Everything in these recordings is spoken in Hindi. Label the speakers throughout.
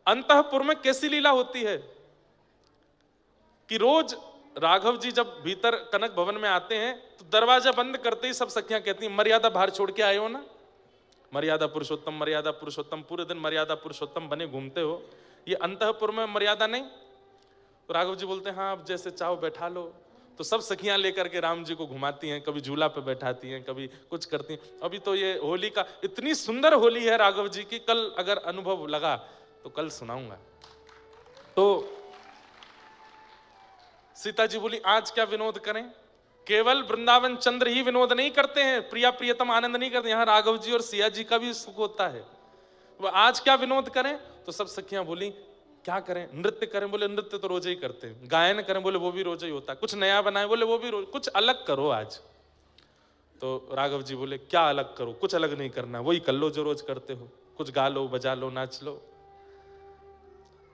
Speaker 1: अंतःपुर में कैसी लीला होती है कि रोज राघव जी जब भीतर कनक भवन में आते हैं तो दरवाजा बंद करते ही सब सखियां कहती हैं मर्यादा बाहर छोड़ के आए हो ना, मर्यादा पुरुषोत्तम, पूरे दिन मर्यादा पुरुषोत्तम बने घूमते हो, ये अंतःपुर में मर्यादा नहीं। तो राघव जी बोलते हैं हाँ अब जैसे चाहो बैठा लो। तो सब सखियां लेकर के राम जी को घुमाती हैं, कभी झूला पे बैठाती हैं, कभी कुछ करती हैं। अभी तो ये होली का इतनी सुंदर होली है राघव जी की, कल अगर अनुभव लगा तो कल सुनाऊंगा। तो सीता जी बोली आज क्या विनोद करें, केवल वृंदावन चंद्र ही विनोद नहीं करते हैं, प्रिया प्रियतम आनंद नहीं करते, यहाँ राघव जी और सिया जी का भी सुख होता है। वो आज क्या विनोद करें, तो सब सखियां बोली क्या करें, नृत्य करें, बोले नृत्य तो रोज ही करते हैं, गायन करें, बोले वो भी रोज ही होता है, कुछ नया बनाए, बोले वो भी रोज, कुछ अलग करो आज। तो राघव जी बोले क्या अलग करो, कुछ अलग नहीं करना, वही कर लो जो रोज करते हो, कुछ गा लो, बजा लो, नाच लो।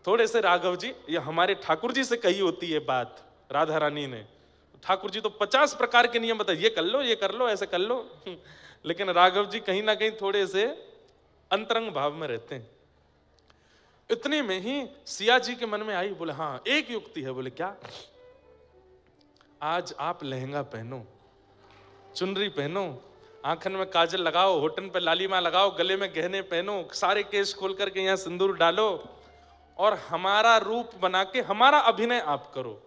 Speaker 1: थोड़े से राघव जी, ये हमारे ठाकुर जी से कही होती है बात राधा रानी ने, ठाकुर जी तो 50 प्रकार के नियम बताए, ये कर लो, ये कर लो, ऐसे कर लो, लेकिन राघव जी कहीं ना कहीं थोड़े से अंतरंग भाव में रहते हैं। इतने में ही सिया जी के मन में आई, बोले हाँ एक युक्ति है। बोले क्या, आज आप लहंगा पहनो, चुनरी पहनो, आंखन में काजल लगाओ, होठन पे लालिमा लगाओ, गले में गहने पहनो, सारे केश खोल करके यहाँ सिंदूर डालो और हमारा रूप बना के हमारा अभिनय आप करो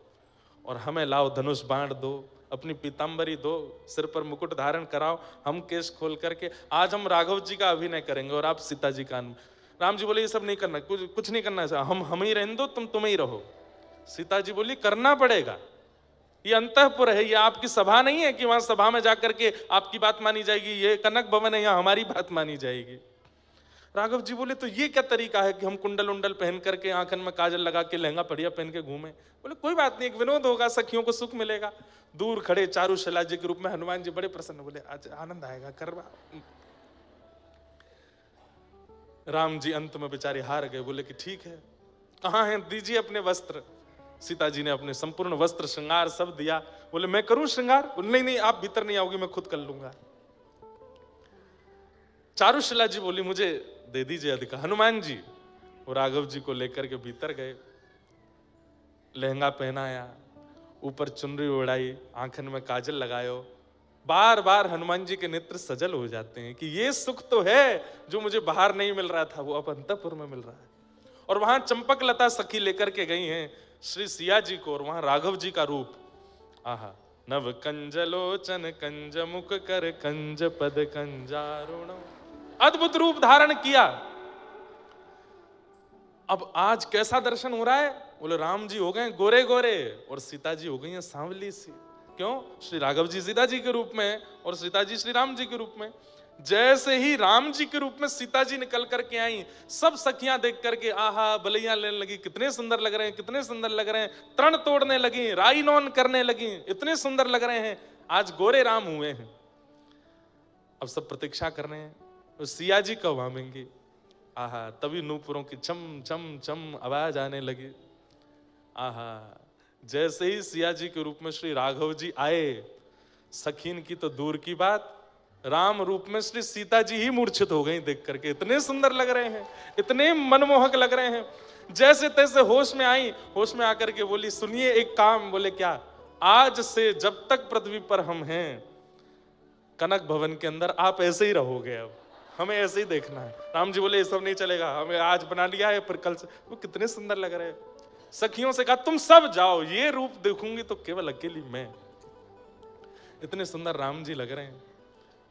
Speaker 1: और हमें लाओ धनुष बाण दो, अपनी पीतांबरी दो, सिर पर मुकुट धारण कराओ, हम केश खोल करके आज हम राघव जी का अभिनय करेंगे और आप सीता जी का। राम जी बोले ये सब नहीं करना, कुछ नहीं करना है, हम ही रहने दो, तुम ही रहो। सीता जी बोली करना पड़ेगा, ये अंतःपुर है, ये आपकी सभा नहीं है कि वहां सभा में जाकर के आपकी बात मानी जाएगी, ये कनक भवन है, यहाँ हमारी बात मानी जाएगी। राघव जी बोले तो ये क्या तरीका है कि हम कुंडल उंडल पहन करके, आंखन में काजल लगा के, लहंगा बढ़िया पहन के घूमे। बोले कोई बात नहीं, एक विनोद होगा, सखियों को सुख मिलेगा। दूर खड़े चारुशला जी के रूप में हनुमान जी बड़े प्रसन्न, बोले आज आनंद आएगा, करवा। राम जी अंत में बेचारे हार गए, बोले कि ठीक है, कहाँ हैं, दीजिए अपने वस्त्र। सीता जी ने अपने संपूर्ण वस्त्र श्रृंगार सब दिया। बोले मैं करूं श्रृंगार, बोले नहीं नहीं आप भीतर नहीं आओगी, मैं खुद कर लूंगा। चारुशला जी बोली मुझे दे दीजिए अधिकार। हनुमान जी वो राघव जी को लेकर के भीतर गए, लहंगा पहनाया, ऊपर चुनरी उड़ाई, आंखन में काजल लगायो। बार बार हनुमान जी के नेत्र सजल हो जाते हैं कि ये सुख तो है जो मुझे बाहर नहीं मिल रहा था, वो अब अंतःपुर में मिल रहा है। और वहां चंपक लता सखी लेकर के गई हैं श्री सिया जी को, और वहां राघव जी का रूप, आहा, नव कंजलोचन कंज मुख कर कंज पद कंजारुण, अद्भुत रूप धारण किया। अब आज कैसा दर्शन हो रहा है, बोले राम जी हो गए गोरे गोरे और सीता जी हो गई हैं सांवली सी। क्यों, श्री राघव जी सीता जी के रूप में और सीता जी श्री राम जी के रूप में। जैसे ही राम जी के रूप में सीता जी निकल करके आई, सब सखियां देख करके आहा बलैया लेने लगी, कितने सुंदर लग रहे हैं, कितने सुंदर लग रहे हैं, तरण तोड़ने लगी, राई नौन करने लगी, इतने सुंदर लग रहे हैं, आज गोरे राम हुए हैं। अब सब प्रतीक्षा कर रहे हैं तो सिया जी कब आवेंगे। आहा, तभी नूपुरों की चम चम चम आवाज आने लगी। आहा, जैसे ही सिया जी के रूप में श्री राघव जी आए, सखीन की तो दूर की बात, राम रूप में श्री सीता जी ही मूर्छित हो गई देख करके, इतने सुंदर लग रहे हैं, इतने मनमोहक लग रहे हैं। जैसे तैसे होश में आई, होश में आकर के बोली सुनिए एक काम। बोले क्या, आज से जब तक पृथ्वी पर हम हैं कनक भवन के अंदर आप ऐसे ही रहोगे, अब हमें ऐसे ही देखना है। राम जी बोले ये सब नहीं चलेगा, हमें आज बना लिया है पर कल से। वो कितने सुंदर लग रहे हैं। सखियों से कहा तुम सब जाओ, ये रूप देखूंगी तो केवल अकेली मैं। इतने सुंदर राम जी लग रहे हैं।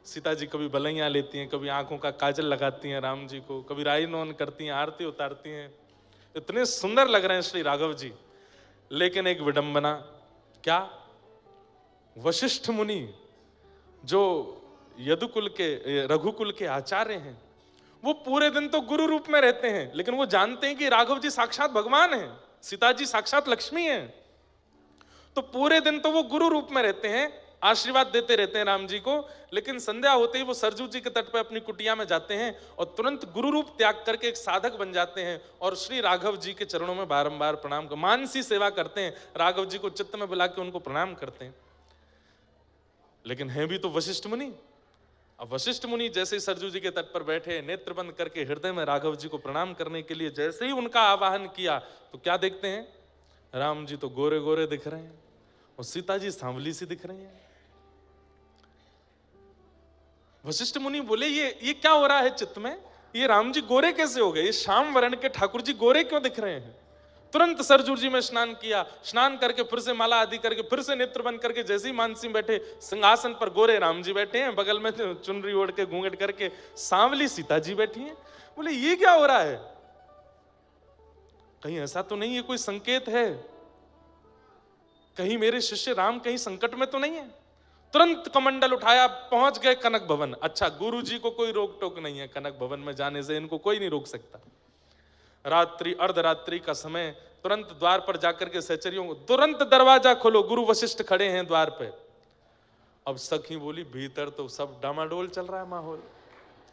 Speaker 1: सीता जी कभी बलैया लेती हैं, कभी आंखों का काजल लगाती हैं राम जी को, कभी राई नौन करती हैं, आरती उतारती हैं, इतने सुंदर लग रहे हैं श्री राघव जी। लेकिन एक विडंबना, क्या, वशिष्ठ मुनि जो यदुकुल के रघुकुल के आचार्य हैं, वो पूरे दिन तो गुरु रूप में रहते हैं, लेकिन वो जानते हैं कि राघव जी साक्षात भगवान हैं, सीता जी साक्षात लक्ष्मी हैं, तो पूरे दिन तो वो गुरु रूप में रहते हैं, आशीर्वाद देते रहते हैं राम जी को। लेकिन संध्या होते ही वो सरजू जी के तट पर अपनी कुटिया में जाते हैं और तुरंत गुरु रूप त्याग करके एक साधक बन जाते हैं और श्री राघव जी के चरणों में बारंबार प्रणाम कर मानसी सेवा करते हैं। राघव जी को चित्त में बुला के उनको प्रणाम करते हैं। लेकिन हैं भी तो वशिष्ठ मुनि। अब वशिष्ठ मुनि जैसे ही सरजू जी के तट पर बैठे, नेत्र बंद करके हृदय में राघव जी को प्रणाम करने के लिए जैसे ही उनका आवाहन किया, तो क्या देखते हैं? राम जी तो गोरे गोरे दिख रहे हैं और सीता जी सांवली सी दिख रही हैं। वशिष्ठ मुनि बोले ये क्या हो रहा है चित्त में? ये राम जी गोरे कैसे हो गए? ये श्याम वर्ण के ठाकुर जी गोरे क्यों दिख रहे हैं? तुरंत सरजू जी में स्नान किया, स्नान करके फिर से माला आदि करके फिर से नेत्र बंद करके जैसे ही मानसी बैठे, सिंहासन पर गोरे राम जी बैठे हैं, बगल में चुनरी ओढ़ के घूंघट करके सांवली सीता जी बैठी हैं। बोले ये क्या हो रहा है? कहीं ऐसा तो नहीं है, कोई संकेत है? कहीं मेरे शिष्य राम कहीं संकट में तो नहीं है? तुरंत कमंडल उठाया, पहुंच गए कनक भवन। अच्छा, गुरु जी को कोई रोक टोक नहीं है, कनक भवन में जाने से इनको कोई नहीं रोक सकता। रात्रि अर्धरात्रि का समय, तुरंत द्वार पर जाकर के सहचरियों को, तुरंत दरवाजा खोलो, गुरु वशिष्ठ खड़े हैं द्वार पे। अब सखी बोली भीतर तो सब डामाडोल चल रहा है माहौल,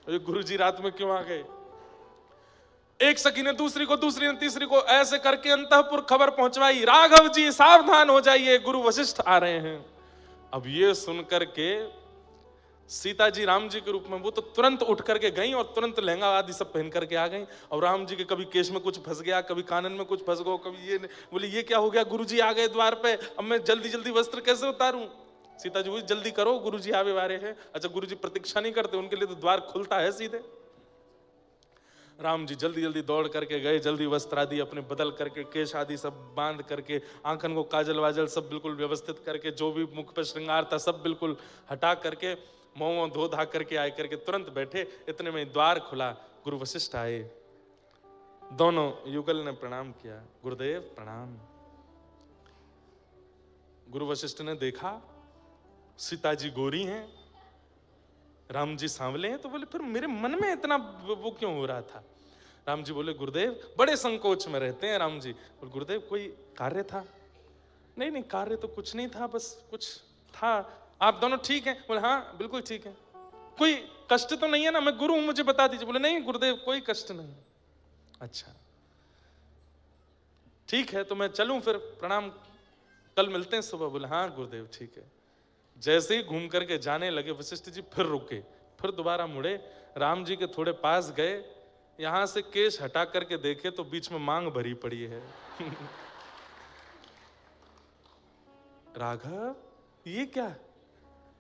Speaker 1: गुरु जी रात में क्यों आ गए? एक सखी ने दूसरी को, दूसरी ने तीसरी को, ऐसे करके अंतःपुर खबर पहुंचवाई, राघव जी सावधान हो जाइए, गुरु वशिष्ठ आ रहे हैं। अब ये सुनकर के सीता जी राम जी के रूप में वो तो तुरंत उठ करके गई और तुरंत लहंगा आदि सब पहन करके आ गई। और राम जी के कभी केश में कुछ फंस गया, कभी कानन में कुछ फंस गया, कभी ये बोले ये क्या हो गया, गुरुजी आ गए द्वार पे, अब मैं जल्दी जल्दी वस्त्र कैसे उतारूं? सीता जी बोली जल्दी करो, गुरुजी आवे वारे हैं। अच्छा, गुरुजी प्रतीक्षा नहीं करते, उनके लिए तो द्वार खुलता है सीधे। राम जी जल्दी जल्दी दौड़ करके गए, जल्दी वस्त्र आदि अपने बदल करके, केश आदि सब बांध करके, आंखन को काजल वाजल सब बिल्कुल व्यवस्थित करके, जो भी मुख पर श्रृंगार था सब बिल्कुल हटा करके, मुंह धो धा करके आए करके तुरंत बैठे। इतने में द्वार खुला, गुरु वशिष्ठ आए। दोनों युगल ने प्रणाम किया, गुरुदेव प्रणाम। गुरु वशिष्ठ ने देखा सीता जी गोरी हैं, राम जी सांवले हैं, तो बोले फिर मेरे मन में इतना वो क्यों हो रहा था? राम जी बोले गुरुदेव बड़े संकोच में रहते हैं। राम जी बोले गुरुदेव कोई कार्य था? नहीं नहीं, कार्य तो कुछ नहीं था, बस कुछ था। आप दोनों ठीक हैं? बोले हाँ बिल्कुल ठीक है। कोई कष्ट तो नहीं है ना? मैं गुरु हूं, मुझे बता दीजिए। बोले नहीं गुरुदेव कोई कष्ट नहीं। अच्छा ठीक है, तो मैं चलूं फिर, प्रणाम, कल मिलते हैं सुबह। बोले हाँ गुरुदेव ठीक है। जैसे ही घूम करके जाने लगे, वशिष्ठ जी फिर रुके, फिर दोबारा मुड़े, राम जी के थोड़े पास गए, यहां से केश हटा करके देखे तो बीच में मांग भरी पड़ी है। राघव ये क्या?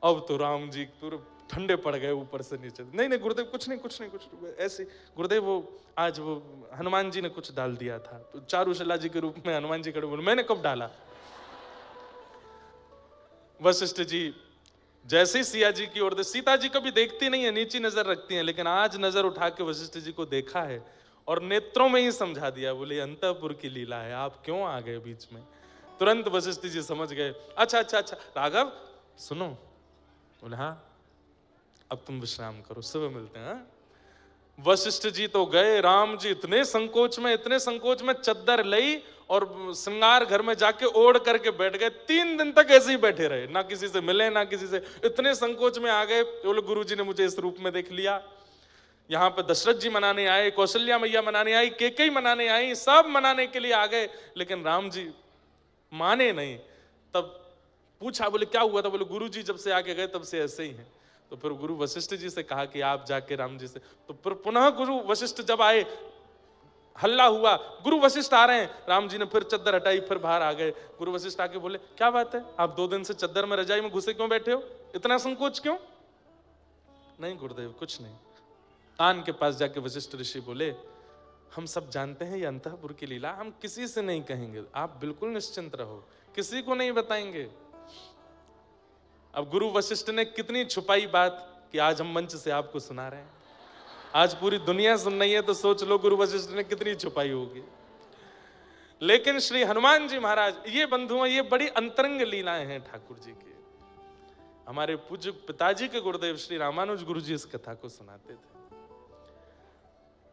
Speaker 1: अब तो राम जी पूरे ठंडे पड़ गए ऊपर से नीचे। नहीं नहीं गुरुदेव कुछ नहीं कुछ नहीं, कुछ ऐसे गुरुदेव वो आज वो हनुमान जी ने कुछ डाल दिया था, चारुशिला जी के रूप में हनुमान जी खड़े बोले मैंने कब डाला? वशिष्ठ जी जैसे ही सिया जी की ओर, सीता जी कभी देखती नहीं है, नीची नजर रखती हैं, लेकिन आज नजर उठा के वशिष्ठ जी को देखा है और नेत्रों में ही समझा दिया। बोले अंतःपुर की लीला है, आप क्यों आ गए बीच में? तुरंत वशिष्ठ जी समझ गए। अच्छा अच्छा अच्छा राघव सुनो। बोले हाँ अब तुम विश्राम करो, सुबह मिलते हैं। वशिष्ठ जी तो गए, राम जी इतने संकोच में चद्दर लई और श्रृंगार घर में जाके ओढ़ करके बैठ गए। 3 दिन तक ऐसे ही बैठे रहे, ना किसी से मिले ना किसी से, इतने संकोच में आ गए। बोले गुरु जी ने मुझे इस रूप में देख लिया। यहाँ पे दशरथ जी मनाने आए, कौशल्या मैया मनाने आई, केकई मनाने आई, सब मनाने के लिए आ गए, लेकिन राम जी माने नहीं। तब पूछा, बोले क्या हुआ था? बोले गुरु जी जब से आके गए तब से ऐसे ही हैं। तो फिर गुरु वशिष्ठ जी से कहा कि आप जाके राम जी से, तो फिर पुनः गुरु वशिष्ठ जब आए, हल्ला हुआ गुरु वशिष्ठ आ रहे हैं। राम जी ने फिर चद्दर हटाई, फिर बाहर आ गए। गुरु वशिष्ठ आके बोले क्या बात है, आप 2 दिन से चद्दर में रजाई में घुसे क्यों बैठे हो? इतना संकोच क्यों? नहीं गुरुदेव कुछ नहीं। कान के पास जाके वशिष्ठ ऋषि बोले हम सब जानते हैं ये अंतःपुर की लीला, हम किसी से नहीं कहेंगे, आप बिल्कुल निश्चिंत रहो, किसी को नहीं बताएंगे। अब गुरु वशिष्ठ ने कितनी छुपाई बात कि आज हम मंच से आपको सुना रहे हैं, आज पूरी दुनिया सुन रही है, तो सोच लो गुरु वशिष्ठ ने कितनी छुपाई होगी। लेकिन श्री हनुमान जी महाराज, ये बंधुओं, ये बड़ी अंतरंग लीलाएं हैं ठाकुर जी की। हमारे पूज्य पिताजी के गुरुदेव श्री रामानुज गुरु जी इस कथा को सुनाते थे।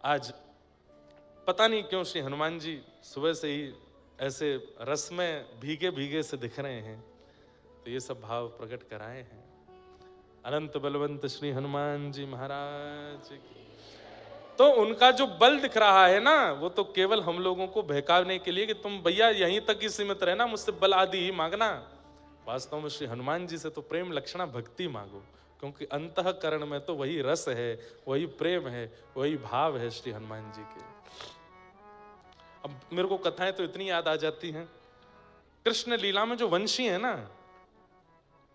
Speaker 1: आज पता नहीं क्यों श्री हनुमान जी सुबह से ही ऐसे रस में भीगे भीगे से दिख रहे हैं, तो ये सब भाव प्रकट कराए हैं। अनंत बलवंत श्री हनुमान जी महाराज की। तो उनका जो बल दिख रहा है ना, वो तो केवल हम लोगों को बहकाने के लिए कि तुम भैया यहीं तक ही सीमित रहना, मुझसे बल आदि ही मांगना। वास्तव में श्री हनुमान जी से तो प्रेम लक्षणा भक्ति मांगो, क्योंकि अंतःकरण में तो वही रस है, वही प्रेम है, वही भाव है श्री हनुमान जी के। अब मेरे को कथाएं तो इतनी याद आ जाती हैं। कृष्ण लीला में जो वंशी है ना,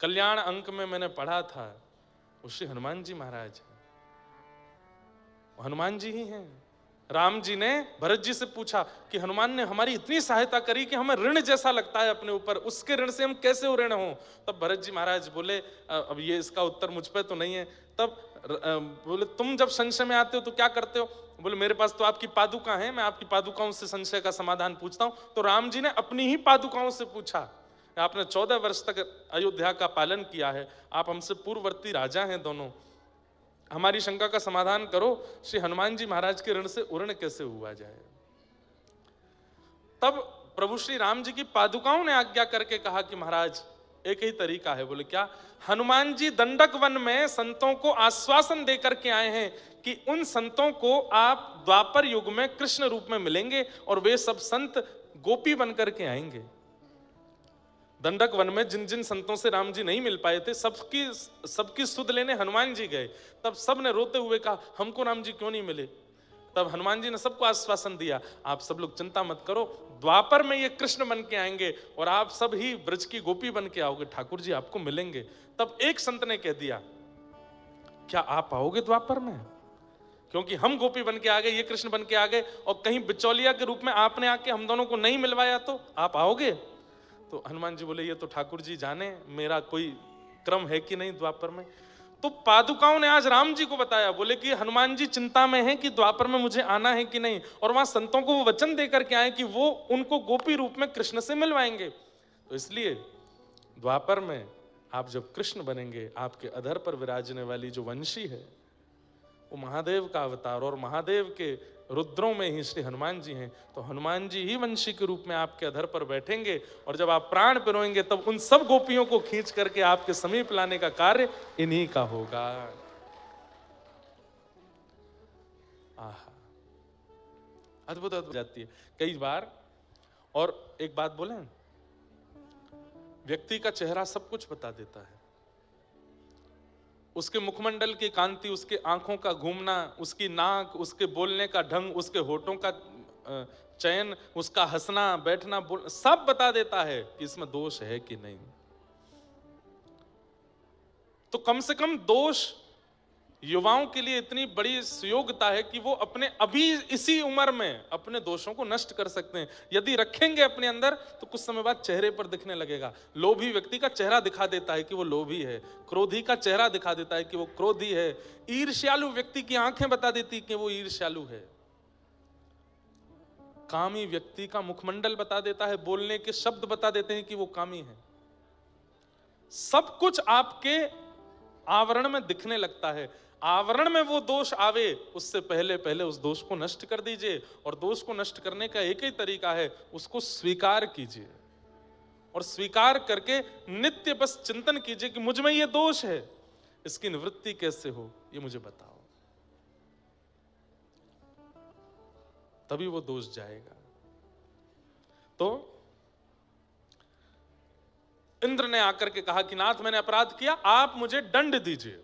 Speaker 1: कल्याण अंक में मैंने पढ़ा था, वो श्री हनुमान जी महाराज है। हनुमान जी ही हैं। राम जी ने भरत जी से पूछा कि हनुमान ने हमारी इतनी सहायता करी कि हमें ऋण जैसा लगता है अपने ऊपर, उसके ऋण से हम कैसे ऋण हों। तब भरत जी महाराज बोले, अब ये इसका उत्तर मुझ पे तो नहीं है। तब बोले, तुम जब संशय में आते हो तो क्या करते हो? बोले, मेरे पास तो आपकी पादुका है, मैं आपकी पादुकाओं से संशय का समाधान पूछता हूं। तो राम जी ने अपनी ही पादुकाओं से पूछा। आपने 14 वर्ष तक अयोध्या का पालन किया है, आप हमसे पूर्ववर्ती राजा हैं दोनों, हमारी शंका का समाधान करो, श्री हनुमान जी महाराज के ऋण से ऋण कैसे हुआ जाए। तब प्रभु श्री राम जी की पादुकाओं ने आज्ञा करके कहा कि महाराज एक ही तरीका है। बोले, क्या? हनुमान जी दंडक वन में संतों को आश्वासन दे करके आए हैं कि उन संतों को आप द्वापर युग में कृष्ण रूप में मिलेंगे और वे सब संत गोपी बन करके आएंगे। दंडक वन में जिन जिन संतों से राम जी नहीं मिल पाए थे, सबकी सुध लेने हनुमान जी गए। तब सब ने रोते हुए कहा, हमको राम जी क्यों नहीं मिले? तब हनुमान जी ने सबको आश्वासन दिया, आप सब लोग चिंता मत करो, द्वापर में ये कृष्ण बन के आएंगे और आप सब ही ब्रज की गोपी बन के आओगे, ठाकुर जी आपको मिलेंगे। तब एक संत ने कह दिया, क्या आप आओगे द्वापर में? क्योंकि हम गोपी बन के आ गए, ये कृष्ण बन के आ गए, और कहीं बिचौलिया के रूप में आपने आके हम दोनों को नहीं मिलवाया तो आप आओगे? तो हनुमान जी बोले, ये तो ठाकुर जी जाने, मेरा कोई क्रम है कि नहीं द्वापर में। तो पादुकाओं ने आज राम जी को बताया, बोले कि हनुमान जी चिंता में हैं कि द्वापर में मुझे आना है कि नहीं, और वहां संतों को वो वचन दे करके आए कि वो उनको गोपी रूप में कृष्ण से मिलवाएंगे। तो इसलिए द्वापर में आप जब कृष्ण बनेंगे, आपके अधर पर विराजने वाली जो वंशी है वो महादेव का अवतार, और महादेव के रुद्रों में ही श्री हनुमान जी हैं। तो हनुमान जी ही वंशी के रूप में आपके अधर पर बैठेंगे, और जब आप प्राण पिरोएंगे तब उन सब गोपियों को खींच करके आपके समीप लाने का कार्य इन्हीं का होगा। आहा, अद्भुत अद्भुत जाती है कई बार। और एक बात बोले, व्यक्ति का चेहरा सब कुछ बता देता है। उसके मुखमंडल की कांति, उसके आंखों का घूमना, उसकी नाक, उसके बोलने का ढंग, उसके होठों का चयन, उसका हंसना बैठना बोलना, सब बता देता है कि इसमें दोष है कि नहीं। तो कम से कम दोष युवाओं के लिए इतनी बड़ी सुयोग्यता है कि वो अपने अभी इसी उम्र में अपने दोषों को नष्ट कर सकते हैं। यदि रखेंगे अपने अंदर तो कुछ समय बाद चेहरे पर दिखने लगेगा। लोभी व्यक्ति का चेहरा दिखा देता है कि वो लोभी है, क्रोधी का चेहरा दिखा देता है कि वो क्रोधी है, ईर्ष्यालु व्यक्ति की आंखें बता देती कि वो ईर्ष्यालु है, कामी व्यक्ति का मुखमंडल बता देता है, बोलने के शब्द बता देते हैं कि वो कामी है। सब कुछ आपके आवरण में दिखने लगता है। आवरण में वो दोष आवे उससे पहले पहले उस दोष को नष्ट कर दीजिए, और दोष को नष्ट करने का एक ही तरीका है, उसको स्वीकार कीजिए, और स्वीकार करके नित्य बस चिंतन कीजिए कि मुझ में ये दोष है, इसकी निवृत्ति कैसे हो ये मुझे बताओ, तभी वो दोष जाएगा। तो इंद्र ने आकर के कहा कि नाथ मैंने अपराध किया, आप मुझे दंड दीजिए,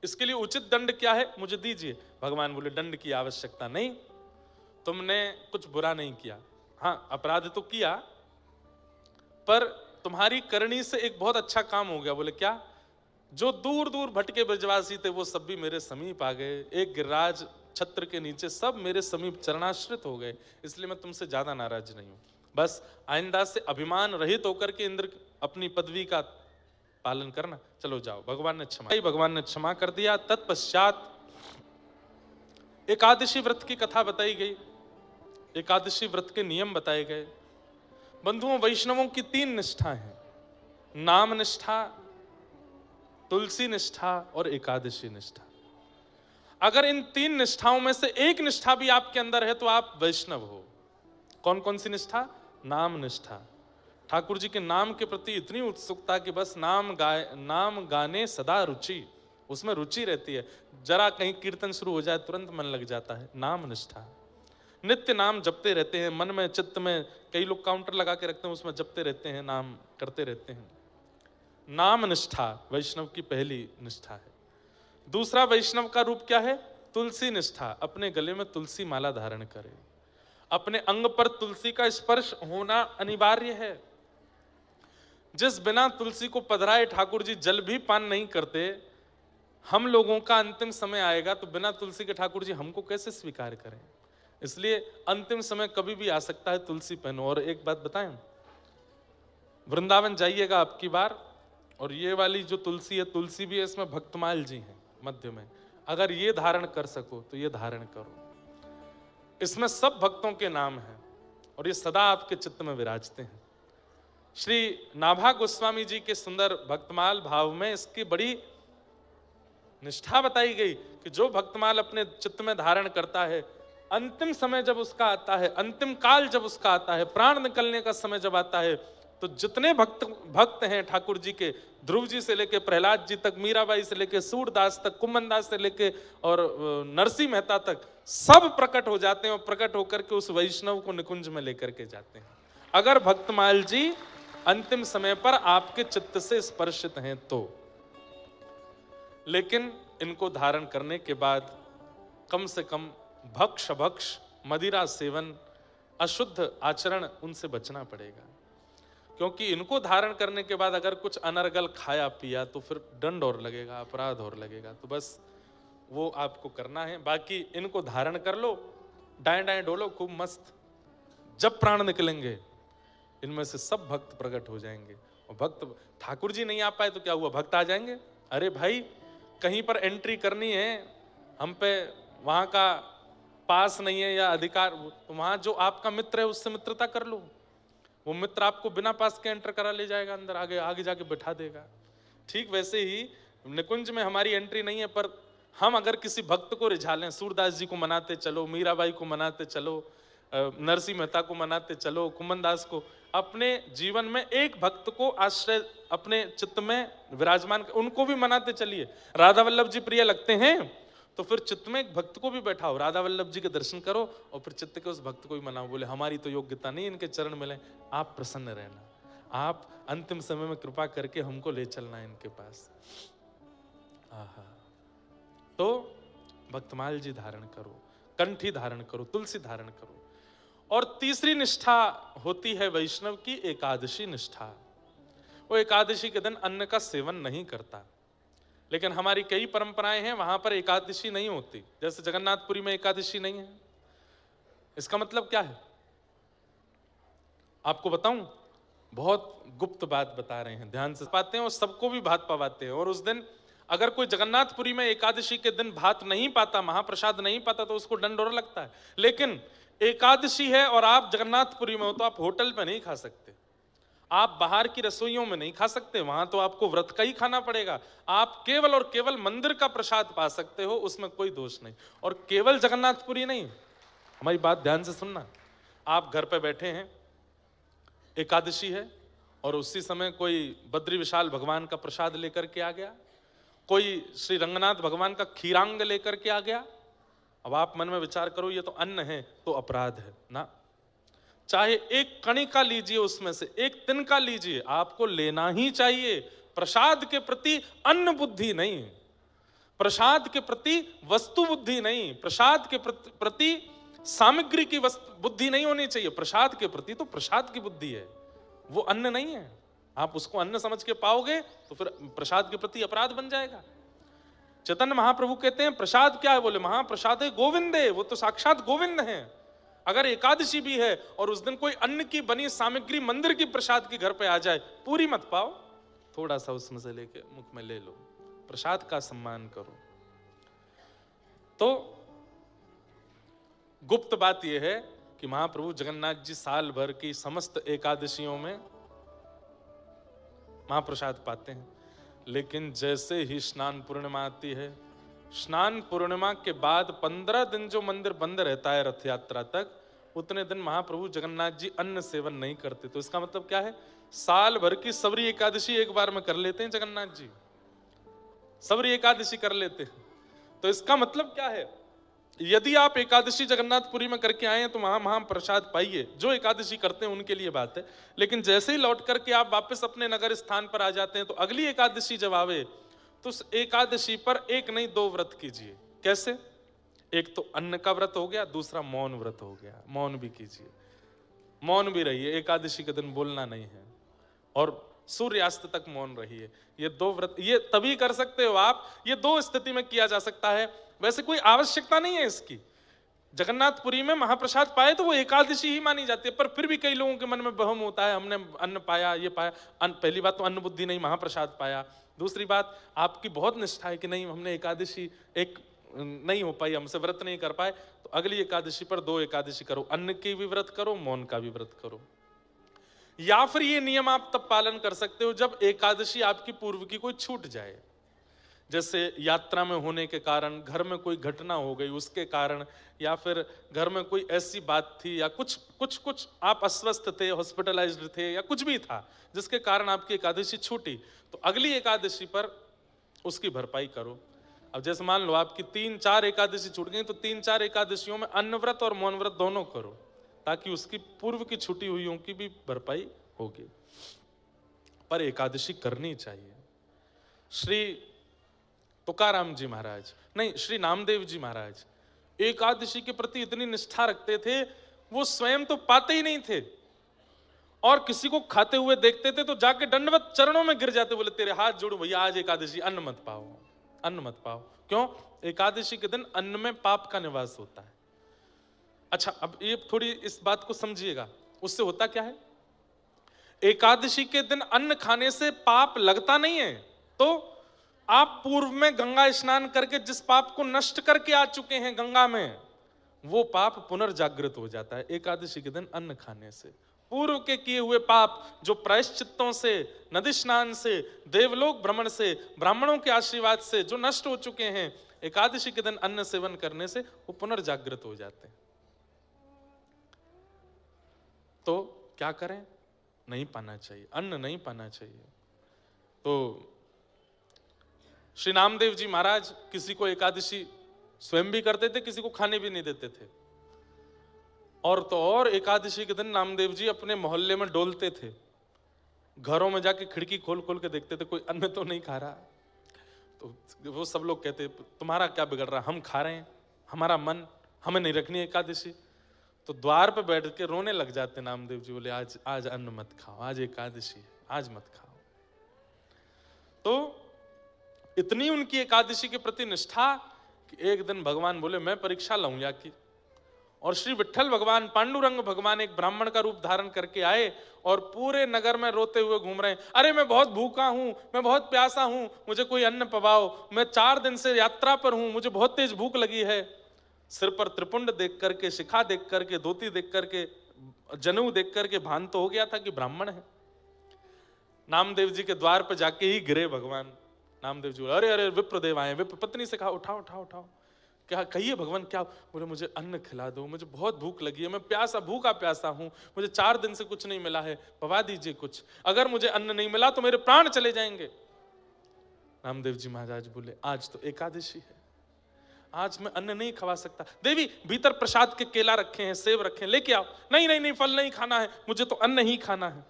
Speaker 1: इसके लिए उचित दंड क्या है मुझे दीजिए। भगवान बोले, दंड की आवश्यकता नहीं, तुमने कुछ बुरा नहीं किया, हाँ अपराध तो किया, पर तुम्हारी करनी से एक बहुत अच्छा काम हो गया। बोले क्या? जो दूर दूर भटके ब्रजवासी थे वो सब भी मेरे समीप आ गए, एक गिरिराज छत्र के नीचे सब मेरे समीप चरणाश्रित हो गए, इसलिए मैं तुमसे ज्यादा नाराज नहीं हूं। बस आइंदा से अभिमान रहित होकर के इंद्र अपनी पदवी का पालन करना, चलो जाओ। भगवान ने क्षमा कर दिया। तत्पश्चात एकादशी व्रत की कथा बताई गई, एकादशी व्रत के नियम बताए गए। बंधुओं, वैष्णवों की 3 निष्ठा है, नाम निष्ठा, तुलसी निष्ठा और एकादशी निष्ठा। अगर इन 3 निष्ठाओं में से एक निष्ठा भी आपके अंदर है तो आप वैष्णव हो। कौन कौन सी निष्ठा? नाम निष्ठा, ठाकुर जी के नाम के प्रति इतनी उत्सुकता कि बस नाम गाने सदा रुचि, उसमें रुचि रहती है, जरा कहीं कीर्तन शुरू हो जाए तुरंत मन लग जाता है। नाम निष्ठा, नित्य नाम जपते रहते हैं, मन में चित्त में, कई लोग काउंटर लगा के रखते हैं उसमें जपते रहते हैं, नाम करते रहते हैं। नाम निष्ठा वैष्णव की पहली निष्ठा है। दूसरा वैष्णव का रूप क्या है? तुलसी निष्ठा। अपने गले में तुलसी माला धारण करे, अपने अंग पर तुलसी का स्पर्श होना अनिवार्य है। जिस बिना तुलसी को पधराए ठाकुर जी जल भी पान नहीं करते, हम लोगों का अंतिम समय आएगा तो बिना तुलसी के ठाकुर जी हमको कैसे स्वीकार करें? इसलिए अंतिम समय कभी भी आ सकता है, तुलसी पहनो। और एक बात बताएं, वृंदावन जाइएगा आपकी बार, और ये वाली जो तुलसी है, तुलसी भी है, इसमें भक्तमाल जी हैं मध्य में। अगर ये धारण कर सको तो ये धारण करो। इसमें सब भक्तों के नाम हैं और ये सदा आपके चित्त में विराजते हैं। श्री नाभा गोस्वामी जी के सुंदर भक्तमाल भाव में इसकी बड़ी निष्ठा बताई गई कि जो भक्तमाल अपने चित्त में धारण करता है, अंतिम समय जब उसका आता है, अंतिम काल जब उसका आता है, प्राण निकलने का समय जब आता है, तो जितने भक्त हैं ठाकुर जी के, ध्रुव जी से लेके प्रहलाद जी तक, मीराबाई से लेके सूरदास तक, कुम्मनदास से लेके और नरसिंह मेहता तक, सब प्रकट हो जाते हैं और प्रकट होकर के उस वैष्णव को निकुंज में लेकर के जाते हैं, अगर भक्तमाल जी अंतिम समय पर आपके चित्त से स्पर्शित हैं तो। लेकिन इनको धारण करने के बाद कम से कम भक्ष मदिरा सेवन, अशुद्ध आचरण, उनसे बचना पड़ेगा। क्योंकि इनको धारण करने के बाद अगर कुछ अनर्गल खाया पिया तो फिर दंड और लगेगा, अपराध और लगेगा। तो बस वो आपको करना है। बाकी इनको धारण कर लो, दाएं दाएं डोलो खूब मस्त। जब प्राण निकलेंगे इनमें से सब भक्त प्रकट हो जाएंगे। और भक्त, ठाकुर जी नहीं आ पाए तो क्या हुआ, भक्त आ जाएंगे। अरे भाई, कहीं पर एंट्री करनी है, हम पे वहां का पास नहीं है या अधिकार, तो वहां जो आपका मित्र है उससे मित्रता कर लो। वो मित्र आपको बिना पास के एंटर करा ले जाएगा अंदर, आगे आगे जाके बैठा देगा। ठीक वैसे ही निकुंज में हमारी एंट्री नहीं है, पर हम अगर किसी भक्त को रिझा लें, सूरदास जी को मनाते चलो, मीराबाई को मनाते चलो, नरसिंह मेहता को मनाते चलो, कुम्मनदास को, अपने जीवन में एक भक्त को आश्रय अपने चित्त में विराजमान, उनको भी मनाते चलिए। राधा वल्लभ जी प्रिय लगते हैं तो फिर चित्त में एक भक्त को भी बैठाओ, राधा वल्लभ जी के दर्शन करो और फिर चित्त के उस भक्त को भी मनाओ। बोले हमारी तो योग्यता नहीं इनके चरण मिले, आप प्रसन्न रहना, आप अंतिम समय में कृपा करके हमको ले चलना है इनके पास। आहा, तो भक्तमाल जी धारण करो, कंठी धारण करो, तुलसी धारण करो। और तीसरी निष्ठा होती है वैष्णव की एकादशी निष्ठा। वो एकादशी के दिन अन्न का सेवन नहीं करता। लेकिन हमारी कई परंपराएं हैं वहां पर एकादशी नहीं होती, जैसे जगन्नाथपुरी में एकादशी नहीं है। इसका मतलब क्या है आपको बताऊं, बहुत गुप्त बात बता रहे हैं, ध्यान से पाते हैं और सबको भी भात पवाते हैं। और उस दिन अगर कोई जगन्नाथपुरी में एकादशी के दिन भात नहीं पाता, महाप्रसाद नहीं पाता, तो उसको दंड और लगता है। लेकिन एकादशी है और आप जगन्नाथपुरी में हो तो आप होटल में नहीं खा सकते, आप बाहर की रसोइयों में नहीं खा सकते, वहां तो आपको व्रत का ही खाना पड़ेगा। आप केवल और केवल मंदिर का प्रसाद पा सकते हो, उसमें कोई दोष नहीं। और केवल जगन्नाथपुरी नहीं, हमारी बात ध्यान से सुनना। आप घर पे बैठे हैं, एकादशी है और उसी समय कोई बद्री विशाल भगवान का प्रसाद लेकर के आ गया, कोई श्री रंगनाथ भगवान का खीरांग लेकर के आ गया। अब आप मन में विचार करो, ये तो अन्न है तो अपराध है ना। चाहे एक कणिका लीजिए, उसमें से एक तिनका लीजिए, आपको लेना ही चाहिए। प्रसाद के प्रति अन्न बुद्धि नहीं, प्रसाद के प्रति वस्तु बुद्धि नहीं, प्रसाद के प्रति सामग्री की बुद्धि नहीं होनी चाहिए। प्रसाद के प्रति तो प्रसाद की बुद्धि है, वो अन्न नहीं है। आप उसको अन्न समझ के पाओगे तो फिर प्रसाद के प्रति अपराध बन जाएगा। चैतन्य महाप्रभु कहते हैं प्रसाद क्या है, बोले महाप्रसाद है गोविंदे, वो तो साक्षात गोविंद हैं। अगर एकादशी भी है और उस दिन कोई अन्न की बनी सामग्री मंदिर की प्रसाद के घर पे आ जाए, पूरी मत पाओ, थोड़ा सा उसमें से लेके मुख में ले लो, प्रसाद का सम्मान करो। तो गुप्त बात यह है कि महाप्रभु जगन्नाथ जी साल भर की समस्त एकादशियों में महाप्रसाद पाते हैं। लेकिन जैसे ही स्नान पूर्णिमा आती है, स्नान पूर्णिमा के बाद 15 दिन जो मंदिर बंद रहता है रथ यात्रा तक, उतने दिन महाप्रभु जगन्नाथ जी अन्न सेवन नहीं करते। तो इसका मतलब क्या है, साल भर की सबरी एकादशी एक बार में कर लेते हैं जगन्नाथ जी, सबरी एकादशी कर लेते हैं। तो इसका मतलब क्या है, यदि आप एकादशी जगन्नाथपुरी में करके आए हैं तो वहां महाप्रसाद पाइए, जो एकादशी करते हैं उनके लिए बात है। लेकिन जैसे ही लौट करके आप वापस अपने नगर स्थान पर आ जाते हैं तो अगली एकादशी जब आवे तो उस एकादशी पर एक नहीं 2 व्रत कीजिए। कैसे? एक तो अन्न का व्रत हो गया, दूसरा मौन व्रत हो गया। मौन भी कीजिए, मौन भी रहिए, एकादशी के दिन बोलना नहीं है, और सूर्यास्त तक मौन रहिए। ये 2 व्रत ये तभी कर सकते हो आप, ये 2 स्थिति में किया जा सकता है। वैसे कोई आवश्यकता नहीं है इसकी। जगन्नाथपुरी में महाप्रसाद पाए तो वो एकादशी ही मानी जाती है, पर फिर भी कई लोगों के मन में बहम होता है, हमने अन्न पाया, ये पाया। पहली बात तो अन्न बुद्धि नहीं, महाप्रसाद पाया। दूसरी बात, आपकी बहुत निष्ठा है कि नहीं हमने एकादशी एक नहीं हो पाई, हमसे व्रत नहीं कर पाए, तो अगली एकादशी पर 2 एकादशी करो, अन्न की भी व्रत करो, मौन का भी व्रत करो। या फिर ये नियम आप तब पालन कर सकते हो जब एकादशी आपकी पूर्व की कोई छूट जाए, जैसे यात्रा में होने के कारण, घर में कोई घटना हो गई उसके कारण, या फिर घर में कोई ऐसी बात थी, या कुछ आप अस्वस्थ थे, हॉस्पिटलाइज्ड थे, या कुछ भी था जिसके कारण आपकी एकादशी छूटी, तो अगली एकादशी पर उसकी भरपाई करो। अब जैसे मान लो आपकी 3-4 एकादशी छूट गई, तो 3-4 एकादशियों में अन्न व्रत और मौन व्रत दोनों करो, ताकि उसकी पूर्व की छुट्टी हुई की भी भरपाई होगी। पर एकादशी करनी चाहिए। श्री तुकाराम जी महाराज, नहीं श्री नामदेव जी महाराज एकादशी के प्रति इतनी निष्ठा रखते थे, वो स्वयं तो पाते ही नहीं थे, और किसी को खाते हुए देखते थे तो जाके दंडवत चरणों में गिर जाते, बोले तेरे हाथ जोड़ो भैया, आज एकादशी अन्न मत पाओ, अन्न मत पाओ। क्यों? एकादशी के दिन अन्न में पाप का निवास होता है। अच्छा, अब ये थोड़ी इस बात को समझिएगा, उससे होता क्या है? एकादशी के दिन अन्न खाने से पाप लगता नहीं है, तो आप पूर्व में गंगा स्नान करके जिस पाप को नष्ट करके आ चुके हैं गंगा में, वो पाप पुनर्जागृत हो जाता है एकादशी के दिन अन्न खाने से। पूर्व के किए हुए पाप जो प्रायश्चित्तों से, नदी स्नान से, देवलोक भ्रमण से, ब्राह्मणों के आशीर्वाद से जो नष्ट हो चुके हैं, एकादशी के दिन अन्न सेवन करने से वो पुनर्जागृत हो जाते हैं। तो क्या करें? नहीं पाना चाहिए, अन्न नहीं पाना चाहिए। तो श्री नामदेव जी महाराज किसी को एकादशी स्वयं भी करते थे, किसी को खाने भी नहीं देते थे। और तो और एकादशी के दिन नामदेव जी अपने मोहल्ले में डोलते थे, घरों में जाके खिड़की खोल खोल के देखते थे कोई अन्न तो नहीं खा रहा। तो वो सब लोग कहते तुम्हारा क्या बिगड़ रहा, हम खा रहे हैं, हमारा मन, हमें नहीं रखनी एकादशी। तो द्वार पे बैठ के रोने लग जाते नामदेव जी, बोले आज अन्न मत खाओ, आज एकादशी है, आज मत खाओ। तो इतनी उनकी एकादशी के प्रति निष्ठा कि एक दिन भगवान बोले मैं परीक्षा लाऊंगा की, और श्री विट्ठल भगवान, पांडुरंग भगवान एक ब्राह्मण का रूप धारण करके आए और पूरे नगर में रोते हुए घूम रहे हैं, अरे मैं बहुत भूखा हूं, मैं बहुत प्यासा हूं, मुझे कोई अन्न पवाओ, मैं 4 दिन से यात्रा पर हूं, मुझे बहुत तेज भूख लगी है। सिर पर त्रिपुंड देख करके, शिखा देख करके, धोती देख करके, जनेऊ देख करके भान तो हो गया था कि ब्राह्मण है। नामदेव जी के द्वार पर जाके ही गिरे भगवान। नामदेव जी बोले अरे विप्रदेव आए, विप्र पत्नी से कहा उठाओ उठाओ उठाओ, क्या कहिए भगवान क्या? बोले मुझे अन्न खिला दो, मुझे बहुत भूख लगी है, मैं प्यासा, भूखा प्यासा हूं, मुझे 4 दिन से कुछ नहीं मिला है, पवा दीजिए कुछ, अगर मुझे अन्न नहीं मिला तो मेरे प्राण चले जाएंगे। नामदेव जी महाराज बोले आज तो एकादशी है, आज मैं अन्न नहीं खवा सकता। देवी भीतर प्रसाद के केला रखे हैं, सेब रखे हैं, लेके आओ। नहीं नहीं नहीं, फल नहीं खाना है, मुझे तो अन्न ही खाना है।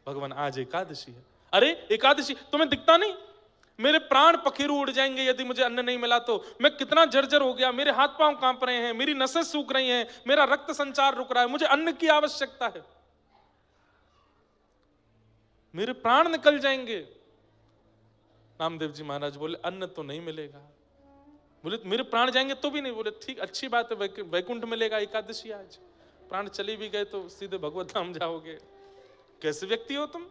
Speaker 1: भगवान आज एकादशी है। अरे एकादशी तुम्हें दिखता नहीं? मेरे प्राण पखेरु उड़ जाएंगे यदि मुझे अन्न नहीं मिला तो। मैं कितना जर्जर हो गया, मेरे हाथ पांव कांप रहे हैं, मेरी नसें सूख रही हैं, मेरा रक्त संचार रुक रहा है, मुझे अन्न की आवश्यकता है, मेरे प्राण निकल जाएंगे। नामदेव जी महाराज बोले अन्न तो नहीं मिलेगा। बोले मेरे प्राण जाएंगे तो भी नहीं? बोले ठीक, अच्छी बात है, वैकुंठ मिलेगा एकादशी आज, प्राण चली भी गए तो सीधे भगवत धाम जाओगे। कैसे व्यक्ति हो तुम,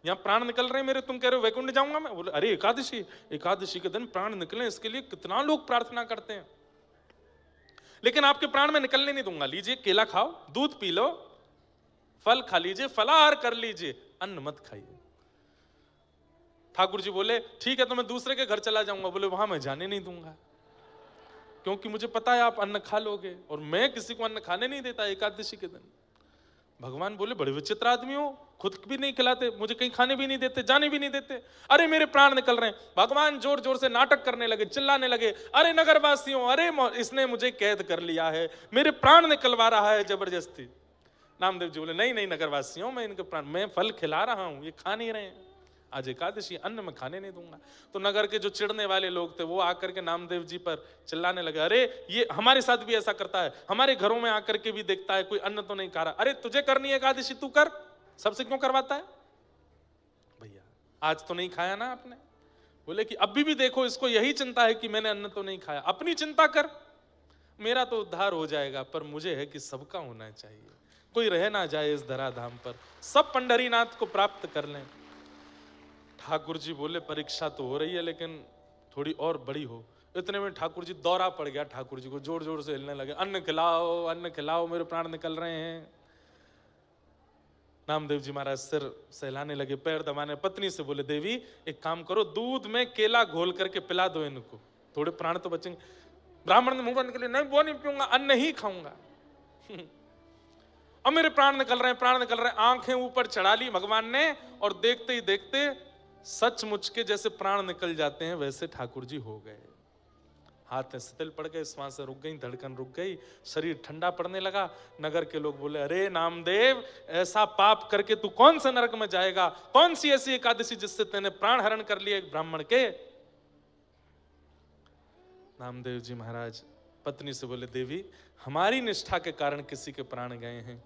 Speaker 1: यहाँ प्राण निकल रहे हैं मेरे, तुम कह रहे हो वैकुंठ जाऊंगा मैं? बोले अरे एकादशी, एकादशी के दिन प्राण निकले, इसके लिए कितना लोग प्रार्थना करते हैं, लेकिन आपके प्राण में निकलने नहीं दूंगा। लीजिए केला खाओ, दूध पी लो, फल खा लीजिए, फलाहार कर लीजिए, अन्न मत खाइए। ठाकुर जी बोले ठीक है तो मैं दूसरे के घर चला जाऊंगा। बोले वहां मैं जाने नहीं दूंगा, क्योंकि मुझे पता है आप अन्न खा लोगे, और मैं किसी को अन्न खाने नहीं देता एकादशी के दिन। भगवान बोले बड़े विचित्र आदमी हो, खुद भी नहीं खिलाते, मुझे कहीं खाने भी नहीं देते, जाने भी नहीं देते, अरे मेरे प्राण निकल रहे हैं। भगवान जोर जोर से नाटक करने लगे, चिल्लाने लगे, अरे नगरवासियों, अरे इसने मुझे कैद कर लिया है, मेरे प्राण निकलवा रहा है जबरदस्ती। नामदेव जी बोले नहीं नहीं नगरवासियों, मैं इनके प्राण, मैं फल खिला रहा हूं, ये खा नहीं रहे हैं, आज एकादशी, अन्न मैं खाने नहीं दूंगा। तो नगर के जो चिढ़ने वाले लोग थे वो आकर के नामदेव जी पर चिल्लाने लगे, अरे ये हमारे साथ भी ऐसा करता है, हमारे घरों में आकर के भी देखता है कोई अन्न तो नहीं खा रहा। अरे तुझे करनी है एकादशी, तू कर, सबसे क्यों करवाता है भैया, आज तो नहीं खाया ना आपने। बोले कि अभी भी देखो इसको यही चिंता है कि मैंने अन्न तो नहीं खाया। अपनी चिंता कर, मेरा तो उद्धार हो जाएगा, पर मुझे है कि सबका होना चाहिए, कोई रह ना जाए इस धराधाम पर, सब पंढरीनाथ को प्राप्त कर लें। ठाकुर जी बोले परीक्षा तो हो रही है लेकिन थोड़ी और बड़ी हो। इतने में ठाकुर जी दौरा पड़ गया, ठाकुर जी को जोर जोर से हिलने लगे, अन्न खिलाओ, अन्न खिलाओ, मेरे प्राण निकल रहे हैं। नामदेव जी महाराज सिर सहलाने लगे, पैर दबाने, पत्नी से बोले, देवी एक काम करो, दूध में केला घोल करके पिला दो इनको, थोड़े प्राण तो बचेंगे। ब्राह्मण ने मुंह बंद कर लिया, नहीं वो नहीं पीऊंगा, अन्न ही खाऊंगा। अब मेरे प्राण निकल रहे हैं, प्राण निकल रहे हैं। आंखें ऊपर चढ़ा ली भगवान ने, और देखते ही देखते सचमुच के जैसे प्राण निकल जाते हैं वैसे ठाकुर जी हो गए। हाथ में शिथिल पड़ गए, श्वासें रुक गई, धड़कन रुक गई, शरीर ठंडा पड़ने लगा। नगर के लोग बोले, अरे नामदेव, ऐसा पाप करके तू कौन सा नरक में जाएगा, कौन सी ऐसी एकादशी जिससे तेने प्राण हरण कर लिया एक ब्राह्मण के। नामदेव जी महाराज पत्नी से बोले, देवी हमारी निष्ठा के कारण किसी के प्राण गए हैं,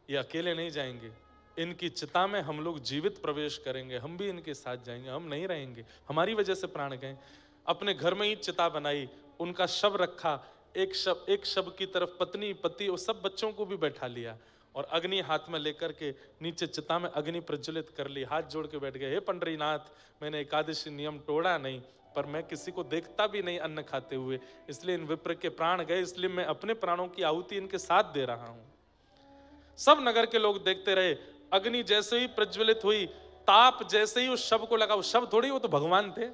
Speaker 1: ये अकेले नहीं जाएंगे, इनकी चिता में हम लोग जीवित प्रवेश करेंगे, हम भी इनके साथ जाएंगे, हम नहीं रहेंगे, हमारी वजह से प्राण गए। अपने घर में ही चिता बनाई, उनका शव रखा, एक शव की तरफ पत्नी पति और सब बच्चों को भी बैठा लिया, और अग्नि हाथ में लेकर के नीचे चिता में अग्नि प्रज्वलित कर ली, हाथ जोड़ के बैठ गए, हे पंडरीनाथ, मैंने एकादशी नियम तोड़ा नहीं, पर मैं किसी को देखता भी नहीं अन्न खाते हुए, इसलिए इन विप्र के प्राण गए, इसलिए मैं अपने प्राणों की आहुति इनके साथ दे रहा हूं। सब नगर के लोग देखते रहे। अग्नि जैसे ही प्रज्वलित हुई, ताप जैसे ही उस शव को लगा, उस शव थोड़ी, वो तो भगवान थे।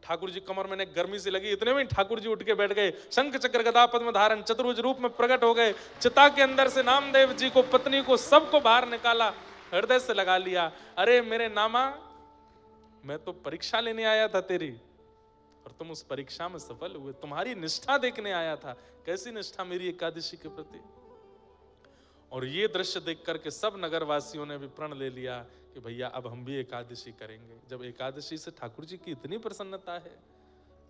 Speaker 1: ठाकुर जी कमर में गर्मी से लगी, इतने में ठाकुर जी उठ के बैठ गए, शंख चक्र गदा पद्म धारण चतुर्भुज रूप में प्रकट हो गए। चिता के अंदर से नामदेव जी को, पत्नी को, सबको बाहर निकाला, हृदय से लगा लिया। अरे मेरे नामा, मैं तो परीक्षा लेने आया था तेरी, और तुम उस परीक्षा में सफल हुए, तुम्हारी निष्ठा देखने आया था, कैसी निष्ठा मेरी एकादशी के प्रति। और ये दृश्य देख करके सब नगर वासियों ने भी प्रण ले लिया कि भैया अब हम भी एकादशी करेंगे। जब एकादशी से ठाकुर जी की इतनी प्रसन्नता है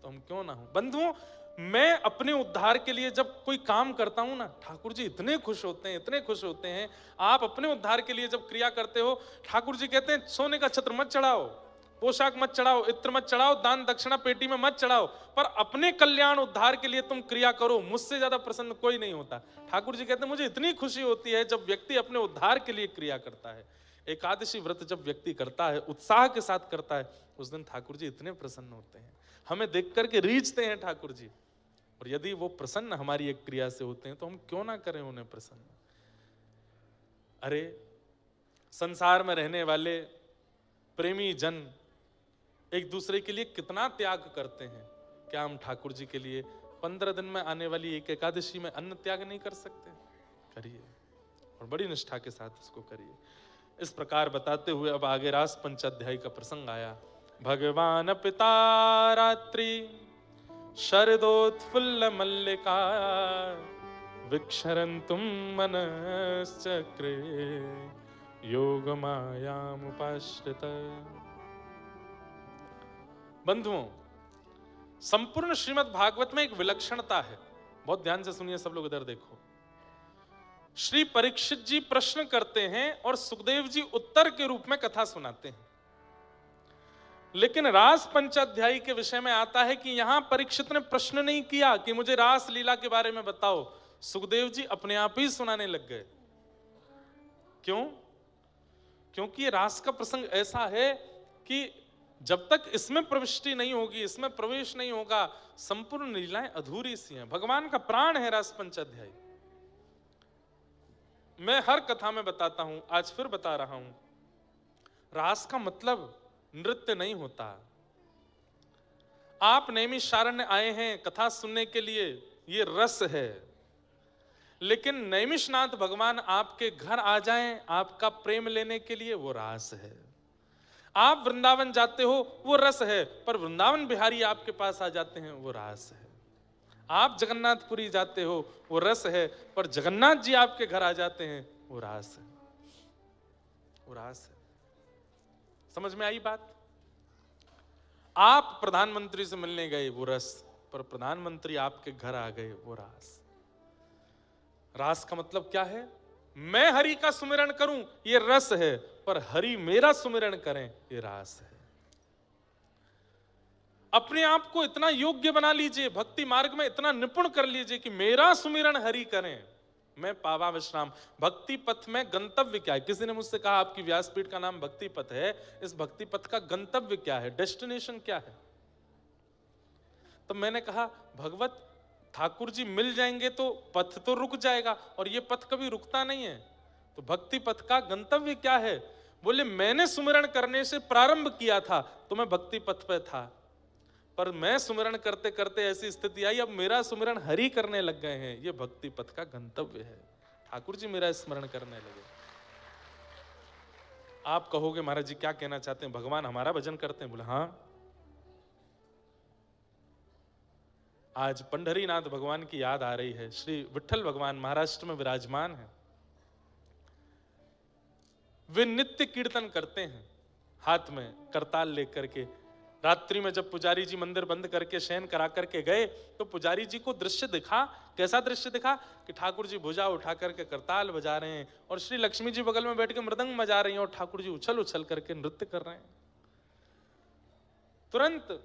Speaker 1: तो हम क्यों ना हो। बंधुओं, मैं अपने उद्धार के लिए जब कोई काम करता हूं ना, ठाकुर जी इतने खुश होते हैं, इतने खुश होते हैं। आप अपने उद्धार के लिए जब क्रिया करते हो, ठाकुर जी कहते हैं सोने का छत्र मत चढ़ाओ, पोशाक मत चढ़ाओ, इत्र मत चढ़ाओ, दान दक्षिणा पेटी में मत चढ़ाओ, पर अपने कल्याण उद्धार के लिए तुम क्रिया करो, मुझसे ज्यादा प्रसन्न कोई नहीं होता। ठाकुर जी कहते हैं मुझे इतनी खुशी होती है जब व्यक्ति अपने उद्धार के लिए क्रिया करता है। एकादशी व्रत जब व्यक्ति करता है, उत्साह के साथ करता है, उस दिन ठाकुर जी इतने प्रसन्न होते हैं, हमें देख करके रीझते हैं ठाकुर जी। और यदि वो प्रसन्न हमारी एक क्रिया से होते हैं तो हम क्यों ना करें उन्हें प्रसन्न। अरे संसार में रहने वाले प्रेमी जन एक दूसरे के लिए कितना त्याग करते हैं, क्या हम ठाकुर जी के लिए 15 दिन में आने वाली एक एकादशी में अन्न त्याग नहीं कर सकते? करिए, और बड़ी निष्ठा के साथ उसको करिए। इस प्रकार बताते हुए अब आगे रास पंचाध्यायी का प्रसंग आया। भगवान पिता रात्रि शरदोत्फुल्ल मल्लिका विक्षरन्तुम मनश्चक्रे योग मायामुपाश्रित। बंधुओं, संपूर्ण श्रीमद् भागवत में एक विलक्षणता है, बहुत ध्यान से सुनिए सब लोग, इधर देखो। श्री परीक्षित जी प्रश्न करते हैं और सुखदेव जी उत्तर के रूप में कथा सुनाते हैं। लेकिन रास पंचाध्यायी के विषय में आता है कि यहां परीक्षित ने प्रश्न नहीं किया कि मुझे रास लीला के बारे में बताओ, सुखदेव जी अपने आप ही सुनाने लग गए। क्यों? क्योंकि ये रास का प्रसंग ऐसा है कि जब तक इसमें प्रविष्टि नहीं होगी, इसमें प्रवेश नहीं होगा, संपूर्ण लीलाएं अधूरी सी हैं। भगवान का प्राण है रास पंचाध्यायी। मैं हर कथा में बताता हूं, आज फिर बता रहा हूं, रास का मतलब नृत्य नहीं होता। आप नैमिषारण्य आए हैं कथा सुनने के लिए, ये रस है। लेकिन नैमिषनाथ भगवान आपके घर आ जाएं आपका प्रेम लेने के लिए, वो रास है। आप वृंदावन जाते हो, वो रस है, पर वृंदावन बिहारी आपके पास आ जाते हैं, वो रास है। आप जगन्नाथपुरी जाते हो, वो रस है, पर जगन्नाथ जी आपके घर आ जाते हैं, वो रास है, वो रास है। समझ में आई बात? आप प्रधानमंत्री से मिलने गए, वो रस, पर प्रधानमंत्री आपके घर आ गए, वो रास। रास का मतलब क्या है? मैं हरि का सुमिरन करूं, ये रस है, पर हरि मेरा सुमिरन करें, ये रास है। अपने आप को इतना योग्य बना लीजिए, भक्ति मार्ग में इतना निपुण कर लीजिए कि मेरा सुमिरन हरि करें, मैं पावा विश्राम। भक्ति पथ में गंतव्य क्या है? किसी ने मुझसे कहा आपकी व्यासपीठ का नाम भक्ति पथ है, इस भक्ति पथ का गंतव्य क्या है, डेस्टिनेशन क्या है? तो मैंने कहा भगवत ठाकुर जी मिल जाएंगे तो पथ तो रुक जाएगा, और ये पथ कभी रुकता नहीं है। तो भक्ति पथ का गंतव्य क्या है? बोले मैंने सुमिरन करने से प्रारंभ किया था तो मैं भक्ति पथ पे था, पर मैं सुमिरन करते करते ऐसी स्थिति आई, अब मेरा सुमिरन हरि करने लग गए हैं, ये भक्ति पथ का गंतव्य है। ठाकुर जी मेरा स्मरण करने लगे। आप कहोगे महाराज जी क्या कहना चाहते हैं, भगवान हमारा भजन करते हैं? बोले हाँ, आज पंढरीनाथ भगवान की याद आ रही है। श्री विठ्ठल भगवान महाराष्ट्र में विराजमान है। वे नित्य कीर्तन करते हैं, हाथ में करताल लेकर के। रात्रि में जब पुजारी जी मंदिर बंद करके शयन करा करके गए तो पुजारी जी को दृश्य दिखा। कैसा दृश्य दिखा? कि ठाकुर जी भुजा उठा करके करताल बजा रहे हैं और श्री लक्ष्मी जी बगल में बैठ के मृदंग बजा रही हैं और ठाकुर जी उछल उछल करके नृत्य कर रहे हैं। तुरंत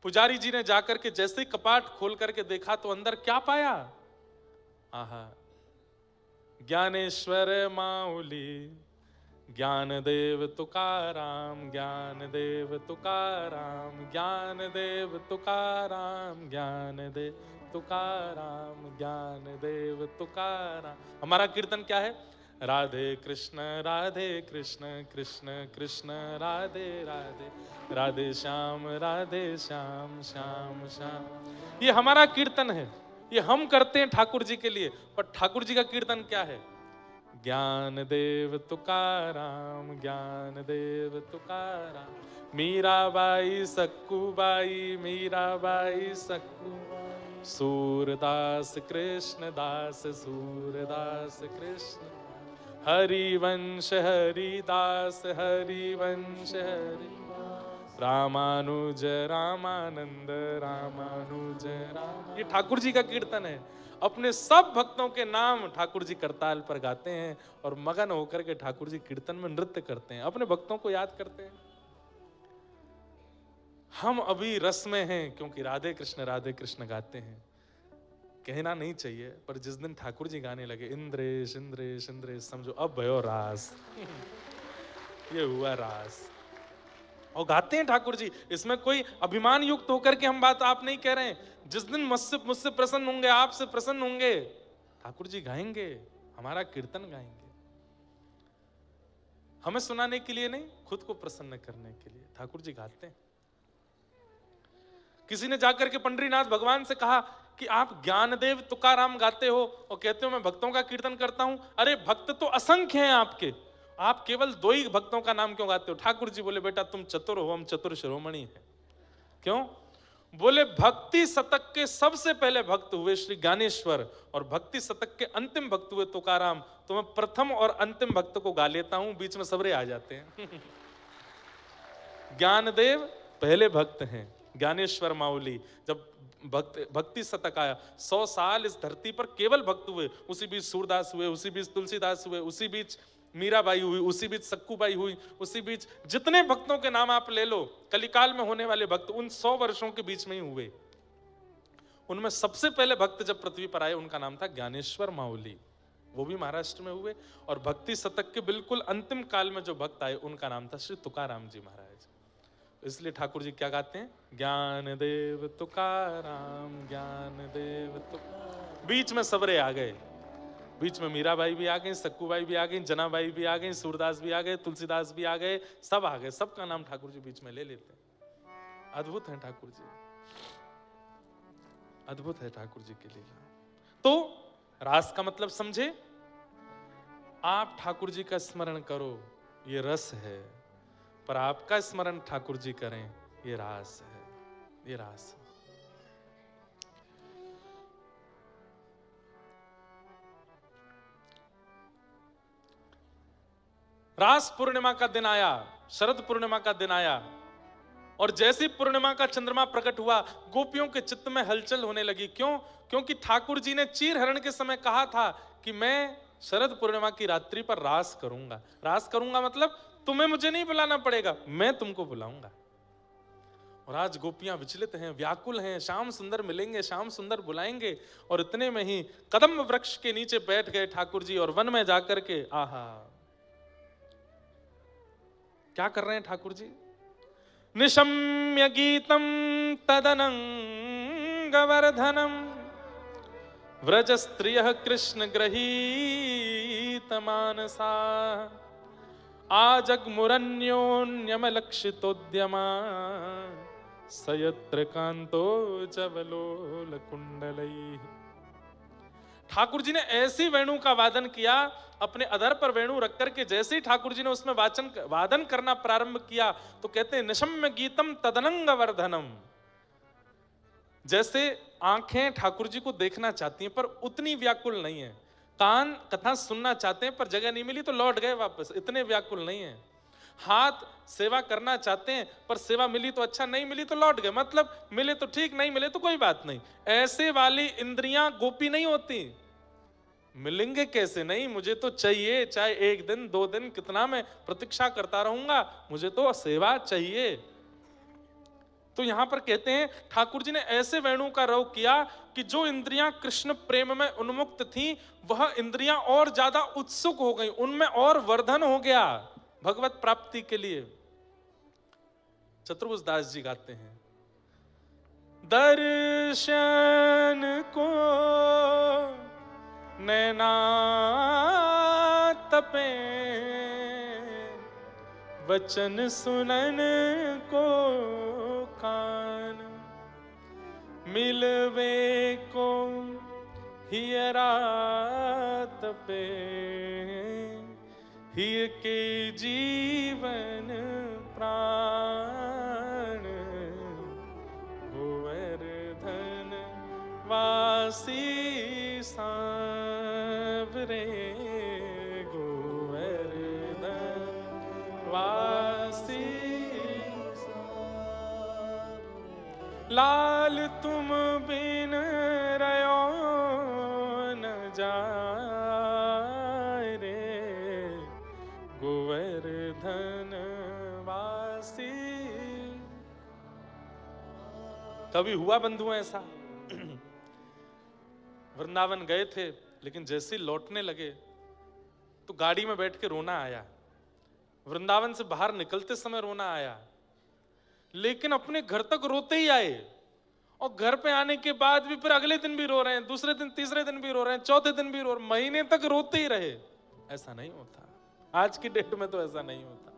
Speaker 1: पुजारी जी ने जाकर के जैसे ही कपाट खोल करके देखा तो अंदर क्या पाया? आहा, ज्ञानेश्वर माऊली, ज्ञान देव तुकाराम, ज्ञान देव तुकाराम, ज्ञान देव तुकाराम, ज्ञान देव तुकाराम, ज्ञान देव तुकाराम। हमारा कीर्तन क्या है? राधे कृष्ण कृष्ण कृष्ण राधे राधे, राधे श्याम श्याम श्याम। ये हमारा कीर्तन है, ये हम करते हैं ठाकुर जी के लिए। पर ठाकुर जी का कीर्तन क्या है? ज्ञान देव तुकाराम, ज्ञान देव तुकाराम। मीराबाई सक्कूबाई, मीराबाई सक्कूबाई, सूरदास कृष्णदास, सूरदास कृष्ण, हरिवंश हरिदास, हरिवंश हरि, रामानुज रामानंद, रामानुज राम। ये ठाकुर जी का कीर्तन है। अपने सब भक्तों के नाम ठाकुर जी करताल पर गाते हैं और मगन होकर के ठाकुर जी कीर्तन में नृत्य करते हैं, अपने भक्तों को याद करते हैं। हम अभी रस में हैं क्योंकि राधे कृष्ण गाते हैं। कहना नहीं चाहिए, पर जिस दिन ठाकुर जी गाने लगे इंद्रेश इंद्रेश इंद्रेश, समझो अब भयो रास। ये हुआ रास। और गाते हैं ठाकुर जी, इसमें कोई अभिमान युक्त होकर के हम बात आप नहीं कह रहे हैं। जिस दिन मुझसे प्रसन्न होंगे, आपसे प्रसन्न होंगे, ठाकुर जी गाएंगे, हमारा कीर्तन गाएंगे। हमें सुनाने के लिए नहीं, खुद को प्रसन्न करने के लिए ठाकुर जी गाते हैं। किसी ने जाकर के पंढरीनाथ भगवान से कहा कि आप ज्ञानदेव तुकाराम गाते हो और कहते हो मैं भक्तों का कीर्तन करता हूं। अरे भक्त तो असंख्य हैं आपके, आप केवल 2 ही भक्तों का नाम क्यों गाते हो? ठाकुर जी बोले बेटा तुम चतुर हो, हम चतुर शिरोमणि हैं। क्यों? बोले भक्ति शतक के सबसे पहले भक्त हुए श्री ज्ञानेश्वर और भक्ति शतक के अंतिम भक्त हुए तुकाराम। तो मैं प्रथम और अंतिम भक्त को गा लेता हूं, बीच में सबरे आ जाते हैं। ज्ञानदेव पहले भक्त हैं, ज्ञानेश्वर माऊली जब भक्ति शतक आया, 100 साल इस धरती पर केवल भक्त हुए। उसी बीच सूरदास हुए, उसी बीच तुलसीदास हुए, उसी बीच मीराबाई हुई, उसी बीच सक्कूबाई हुई, उसी बीच जितने भक्तों के नाम आप ले लो, कलिकाल में होने वाले भक्त उन 100 वर्षों के बीच में ही हुए। उनमें सबसे पहले भक्त जब पृथ्वी पर आए उनका नाम था ज्ञानेश्वर माऊली, वो भी महाराष्ट्र में हुए। और भक्ति शतक के बिल्कुल अंतिम काल में जो भक्त आए उनका नाम था श्री तुकाराम जी महाराज। इसलिए ठाकुर जी क्या गाते हैं? ज्ञान देव तुकाराम, ज्ञान देव तुकाराम। बीच में सबरे आ गए, बीच में मीराबाई भी आ गई, सक्कूबाई भी आ गई, जनाबाई भी आ गई, सूरदास भी आ गए, तुलसीदास भी आ गए, सब आ गए। सबका नाम ठाकुर जी बीच में ले लेते हैं। अद्भुत है ठाकुर जी, अद्भुत है ठाकुर जी की लीला। तो रास का मतलब समझे? आप ठाकुर जी का स्मरण करो, ये रस है, पर आपका स्मरण ठाकुर जी करें, ये रास है, ये रास है। रास पूर्णिमा का दिन आया, शरद पूर्णिमा का दिन आया और जैसी पूर्णिमा का चंद्रमा प्रकट हुआ, गोपियों के चित्त में हलचल होने लगी। क्यों? क्योंकि ठाकुर जी ने चीर हरण के समय कहा था कि मैं शरद पूर्णिमा की रात्रि पर रास करूंगा। रास करूंगा मतलब तुम्हें मुझे नहीं बुलाना पड़ेगा, मैं तुमको बुलाऊंगा। और आज गोपियां विचलित हैं, व्याकुल हैं, श्याम सुंदर मिलेंगे, श्याम सुंदर बुलाएंगे। और इतने में ही कदम वृक्ष के नीचे बैठ गए ठाकुर जी और वन में जाकर के आहा क्या कर रहे हैं ठाकुर जी? निशम्य गीतम तदनंगवर्धनम व्रज स्त्रियः कृष्ण गृहीत मानसा आजग्मुरन्योन्यमलक्षितोद्यमा सयत्र कांतो जवलोल कुंडलैः। ठाकुर जी ने ऐसी वेणु का वादन किया, अपने अधर पर वेणु रख करके जैसे ही ठाकुर जी ने उसमें वादन करना प्रारंभ किया तो कहते हैं निशम्य गीतम तदनंग वर्धनम। जैसे आंखें ठाकुर जी को देखना चाहती हैं पर उतनी व्याकुल नहीं है, कान कथा सुनना चाहते हैं पर जगह नहीं मिली तो लौट गए वापस, इतने व्याकुल नहीं है। हाथ सेवा करना चाहते हैं पर सेवा मिली तो अच्छा, नहीं मिली तो लौट गए, मतलब मिले तो ठीक, नहीं मिले तो कोई बात नहीं। ऐसे वाली इंद्रियां गोपी नहीं होती। मिलेंगे कैसे नहीं, मुझे तो चाहिए, चाहे 1 दिन 2 दिन कितना मैं प्रतीक्षा करता रहूंगा, मुझे तो सेवा चाहिए। तो यहां पर कहते हैं ठाकुर जी ने ऐसे वेणु का रव किया कि जो इंद्रियां कृष्ण प्रेम में उन्मुक्त थीं वह इंद्रियां और ज्यादा उत्सुक हो गई, उनमें और वर्धन हो गया भगवत प्राप्ति के लिए। चतुर्भुज दास जी गाते हैं, दर्शन को नैना तपे वचन सुनन को कान मिलवे को हियरा तपे हिय के जीवन प्राण गोवर्धन वासी सांवरे गोवर्धन वासी लाल तुम बिन रयो न जाए रे गोवर्धन वासी। कभी हुआ बंधु ऐसा वृंदावन गए थे लेकिन जैसे ही लौटने लगे तो गाड़ी में बैठ के रोना आया, वृंदावन से बाहर निकलते समय रोना आया, लेकिन अपने घर तक रोते ही आए और घर पे आने के बाद भी फिर अगले दिन भी रो रहे हैं, दूसरे दिन तीसरे दिन भी रो रहे हैं, चौथे दिन भी रो रहे हैं, महीने तक रोते ही रहे। ऐसा नहीं होता, आज की डेट में तो ऐसा नहीं होता।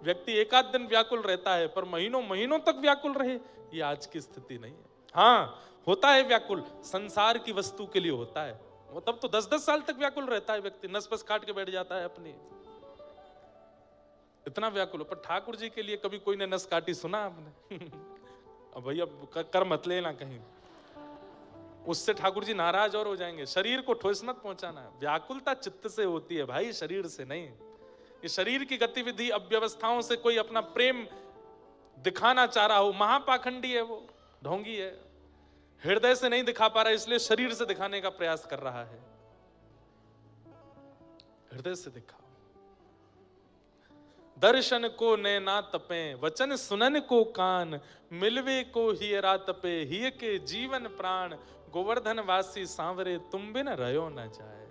Speaker 1: व्यक्ति 1 आध दिन व्याकुल रहता है पर महीनों महीनों तक व्याकुल रहे, ये आज की स्थिति नहीं है। हाँ होता है व्याकुल, संसार की वस्तु के लिए होता है, वो तब तो 10-10 साल तक व्याकुल रहता है व्यक्ति, नस बस काट के बैठ जाता है अपनी, इतना व्याकुल हो। पर ठाकुर जी के लिए कभी कोई ने नस काटी सुना आपने? अब भैया कर मत लेना कहीं, उससे ठाकुर जी नाराज और हो जाएंगे। शरीर को ठोस मत पहुंचाना, व्याकुलता चित्त से होती है भाई, शरीर से नहीं। ये शरीर की गतिविधि अव्यवस्थाओं से कोई अपना प्रेम दिखाना चाह रहा हो, महापाखंडी है वो, ढोंगी है, हृदय से नहीं दिखा पा रहा है इसलिए शरीर से दिखाने का प्रयास कर रहा है। हृदय से दिखाओ। दर्शन को नैना तपे वचन सुनन को कान मिलवे को हियरा तपे हिय के जीवन प्राण गोवर्धन वासी सांवरे तुम बिन रहो न जाए।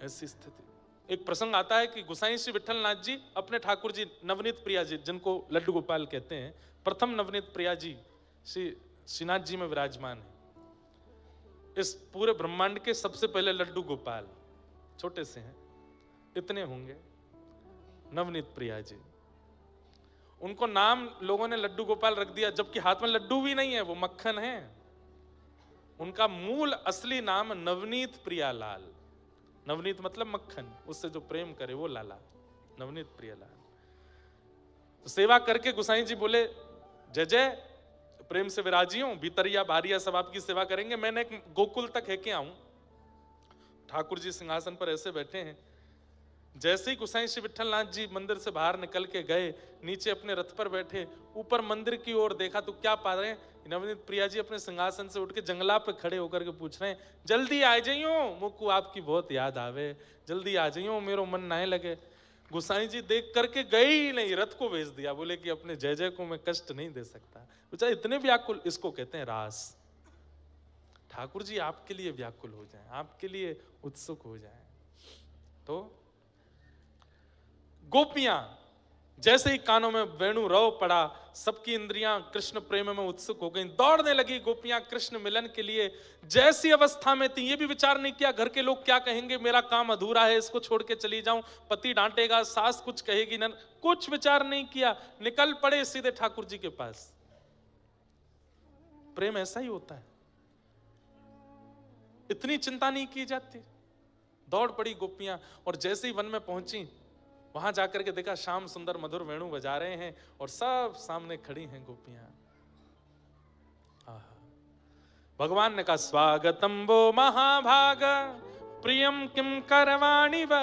Speaker 1: ऐसी स्थिति। एक प्रसंग आता है कि गोसाई श्री विठलनाथ जी अपने ठाकुर जी नवनीत प्रिया जी, जिनको लड्डू गोपाल कहते हैं, प्रथम नवनीत प्रिया जी श्री श्रीनाथ जी में विराजमान है। इस पूरे ब्रह्मांड के सबसे पहले लड्डू गोपाल, छोटे से हैं, इतने होंगे नवनीत प्रिया जी। उनको नाम लोगों ने लड्डू गोपाल रख दिया, जबकि हाथ में लड्डू भी नहीं है, वो मक्खन है। उनका मूल असली नाम नवनीत प्रिया लाल, नवनीत मतलब मक्खन, उससे जो प्रेम करे वो लाला, नवनीत प्रिया लाल। तो सेवा करके गोसाई जी बोले जय जय, प्रेम से विराजी हूं, भीतरिया बाहरिया सब आपकी सेवा करेंगे, मैंने गोकुल तक है के आऊं। ठाकुर जी सिंहासन पर ऐसे बैठे हैं, जैसे ही गोसाई श्री विट्ठलनाथ जी मंदिर से बाहर निकल के गए, नीचे अपने रथ पर बैठे, ऊपर मंदिर की ओर देखा तो क्या पा रहे हैं, नवनीत प्रिया जी अपने सिंहासन से उठ के जंगला पे खड़े होकर के पूछ रहे हैं, जल्दी आ जाइयो, मुझको आपकी बहुत याद आवे, जल्दी आ जाइयो, मेरो मन ना लगे। गोसाई जी देख करके गए ही नहीं, रथ को भेज दिया, बोले कि अपने जय जय को मैं कष्ट नहीं दे सकता। बेचारे इतने व्याकुल, इसको कहते हैं रास। ठाकुर जी आपके लिए व्याकुल हो जाएं, आपके लिए उत्सुक हो जाएं। तो गोपियां जैसे ही कानों में वेणु रव पड़ा, सबकी इंद्रियां कृष्ण प्रेम में उत्सुक हो गईं, दौड़ने लगी गोपियां कृष्ण मिलन के लिए। जैसी अवस्था में थी, ये भी विचार नहीं किया घर के लोग क्या कहेंगे, मेरा काम अधूरा है, इसको छोड़ के चली जाऊं, पति डांटेगा, सास कुछ कहेगी, न कुछ विचार नहीं किया, निकल पड़े सीधे ठाकुर जी के पास। प्रेम ऐसा ही होता है, इतनी चिंता नहीं की जाती। दौड़ पड़ी गोपियां, और जैसे ही वन में पहुंची, वहां जाकर के देखा श्याम सुंदर मधुर वेणु बजा रहे हैं और सब सामने खड़ी हैं गोपियां। भगवान ने कहा, स्वागतम वो महाभाग प्रियम किम करवाणि व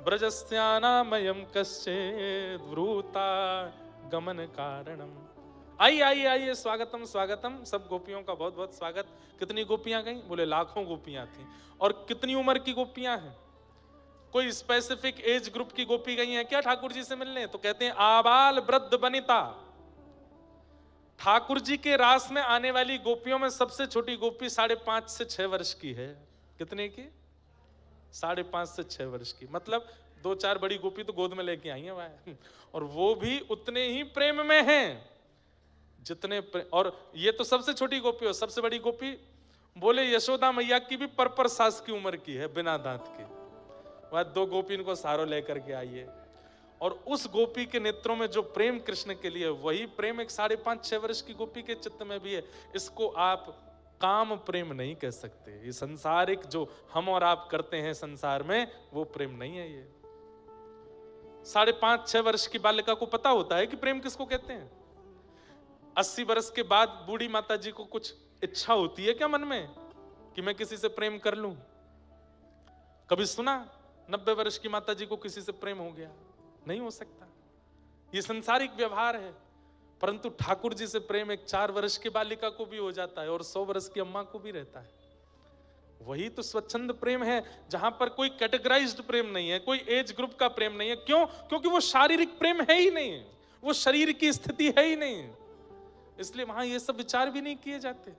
Speaker 1: ब्रजस्यानामयम कश्चित् वृता गमन कारणम। आइए आइए आइए, स्वागतम स्वागतम, सब गोपियों का बहुत बहुत स्वागत। कितनी गोपियां गई? बोले लाखों गोपियां थी। और कितनी उम्र की गोपियां हैं? कोई स्पेसिफिक एज ग्रुप की गोपी गई हैं क्या ठाकुर जी से मिलने? तो कहते हैं आबाल वृद्ध वनिता। ठाकुर जी के रास में आने वाली गोपियों में सबसे छोटी गोपी 5.5 से 6 वर्ष की है। कितने की? 5.5 से 6 वर्ष की। मतलब 2-4 बड़ी गोपी तो गोद में लेके आई हैं वहां, और वो भी उतने ही प्रेम में हैं जितने और ये तो सबसे छोटी गोपी हो। सबसे बड़ी गोपी बोले यशोदा मैया की भी पर सास की उम्र की है, बिना दांत की। वह 2 गोपी इनको सारो लेकर के आइए, और उस गोपी के नेत्रों में जो प्रेम कृष्ण के लिए, वही प्रेम एक 5.5-6 वर्ष की गोपी के चित्त में भी है। इसको आप काम प्रेम नहीं कह सकते। ये संसारिक जो हम और आप करते हैं संसार में, वो प्रेम नहीं है। ये 5.5-6 वर्ष की बालिका को पता होता है कि प्रेम किसको कहते हैं। 80 वर्ष के बाद बूढ़ी माता जी को कुछ इच्छा होती है क्या मन में कि मैं किसी से प्रेम कर लूं? कभी सुना 90 वर्ष की माता जी को किसी से प्रेम हो गया? नहीं हो सकता। ये संसारिक व्यवहार है। परंतु ठाकुर जी से प्रेम एक 4 वर्ष की बालिका को भी हो जाता है, और 100 वर्ष की अम्मा को भी रहता है। वही तो स्वच्छंद प्रेम है, जहां पर कोई कैटेगराइज्ड प्रेम नहीं है, कोई एज ग्रुप का प्रेम नहीं है। क्यों? क्योंकि वो शारीरिक प्रेम है ही नहीं, वो शरीर की स्थिति है ही नहीं, इसलिए वहां ये सब विचार भी नहीं किए जाते।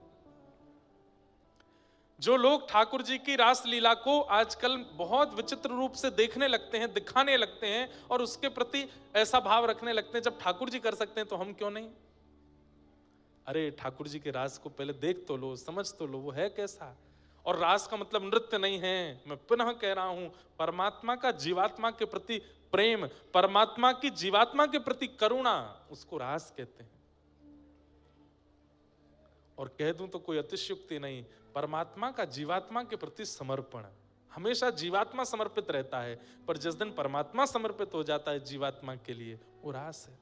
Speaker 1: जो लोग ठाकुर जी की रास लीला को आजकल बहुत विचित्र रूप से देखने लगते हैं, दिखाने लगते हैं, और उसके प्रति ऐसा भाव रखने लगते हैं, जब ठाकुर जी कर सकते हैं तो हम क्यों नहीं? अरे ठाकुर जी के रास को पहले देख तो लो, समझ तो लो, वो है कैसा। और रास का मतलब नृत्य नहीं है। मैं पुनः कह रहा हूं, परमात्मा का जीवात्मा के प्रति प्रेम, परमात्मा की जीवात्मा के प्रति करुणा, उसको रास कहते हैं। और कह दूं तो कोई अतिशयोक्ति नहीं, परमात्मा का जीवात्मा के प्रति समर्पण। हमेशा जीवात्मा समर्पित रहता है, पर जिस दिन परमात्मा समर्पित हो जाता है जीवात्मा के लिए, वो रास है।